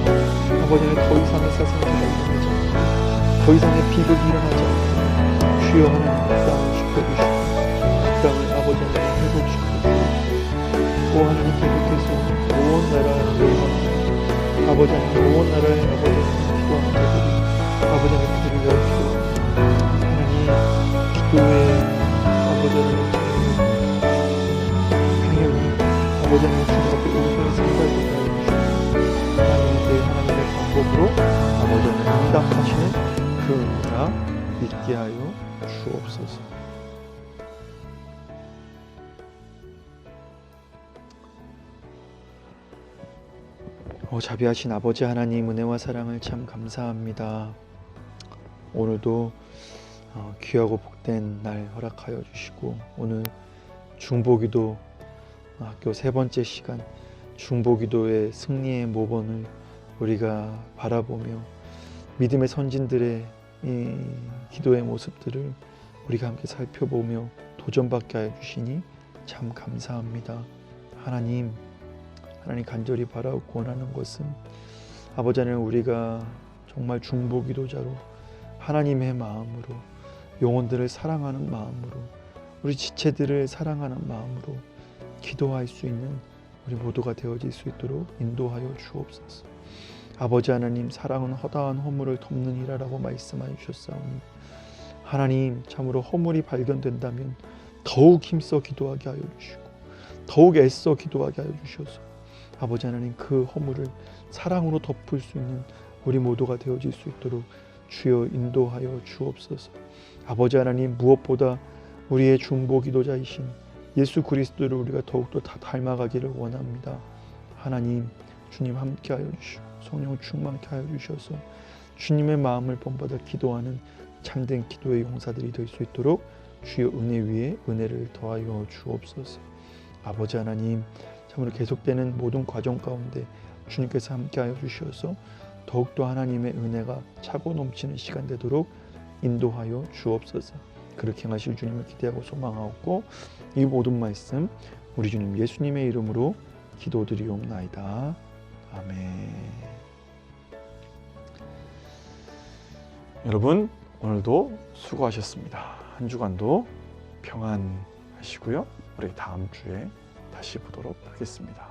아버지 하나님 더 이상의 사상자가 일어나지 않고 더 이상의 비극이 일어나지 않고 주여 하나님 그 땅을 지켜주시고 그 땅을 아버지 하나님 회복시켜주시고 오 하나님 계속해서 온 나라의 여호와 아버지 하나님 온 나라의 아버지 하나님 기도하는 자들이 아버지 하나님 그들을 열주옵소서. 하나님 기도의 아버지 하나님 당연히 아버지 하나님 주님 앞에 온전히 생각을 다해주시고 하나님에 대해 하나님의 방법으로 아버지 하나님 응답하시는 그 은혜가 있게 하여 주옵소서. 자비하신 아버지 하나님, 은혜와 사랑을 참 감사합니다. 오늘도 귀하고 복된 날 허락하여 주시고 오늘 중보기도 학교 3번째 시간 중보기도의 승리의 모범을 우리가 바라보며 믿음의 선진들의 이 기도의 모습들을 우리가 함께 살펴보며 도전받게 하여 주시니 참 감사합니다. 하나님 간절히 바라고 원하는 것은 아버지 하나님 우리가 정말 중보기도자로 하나님의 마음으로 영혼들을 사랑하는 마음으로 우리 지체들을 사랑하는 마음으로 기도할 수 있는 우리 모두가 되어질 수 있도록 인도하여 주옵소서. 아버지 하나님, 사랑은 허다한 허물을 덮는 이라라고 말씀하여 주셨사오니 하나님 참으로 허물이 발견된다면 더욱 힘써 기도하게 하여 주시고 더욱 애써 기도하게 하여 주셔서 아버지 하나님 그 허물을 사랑으로 덮을 수 있는 우리 모두가 되어질 수 있도록 주여 인도하여 주옵소서. 아버지 하나님, 무엇보다 우리의 중보기도자이신 예수 그리스도를 우리가 더욱더 다 닮아가기를 원합니다. 하나님, 주님 함께하여 주시고 성령 충만케 하여 주셔서 주님의 마음을 본받아 기도하는 참된 기도의 용사들이 될 수 있도록 주여 은혜 위에 은혜를 더하여 주옵소서. 아버지 하나님, 참으로 계속되는 모든 과정 가운데 주님께서 함께하여 주셔서 더욱더 하나님의 은혜가 차고 넘치는 시간 되도록 인도하여 주옵소서. 그렇게 행하실 주님을 기대하고 소망하고 이 모든 말씀 우리 주님 예수님의 이름으로 기도드리옵나이다. 아멘. 여러분 오늘도 수고하셨습니다. 한 주간도 평안하시고요. 우리 다음 주에 다시 보도록 하겠습니다.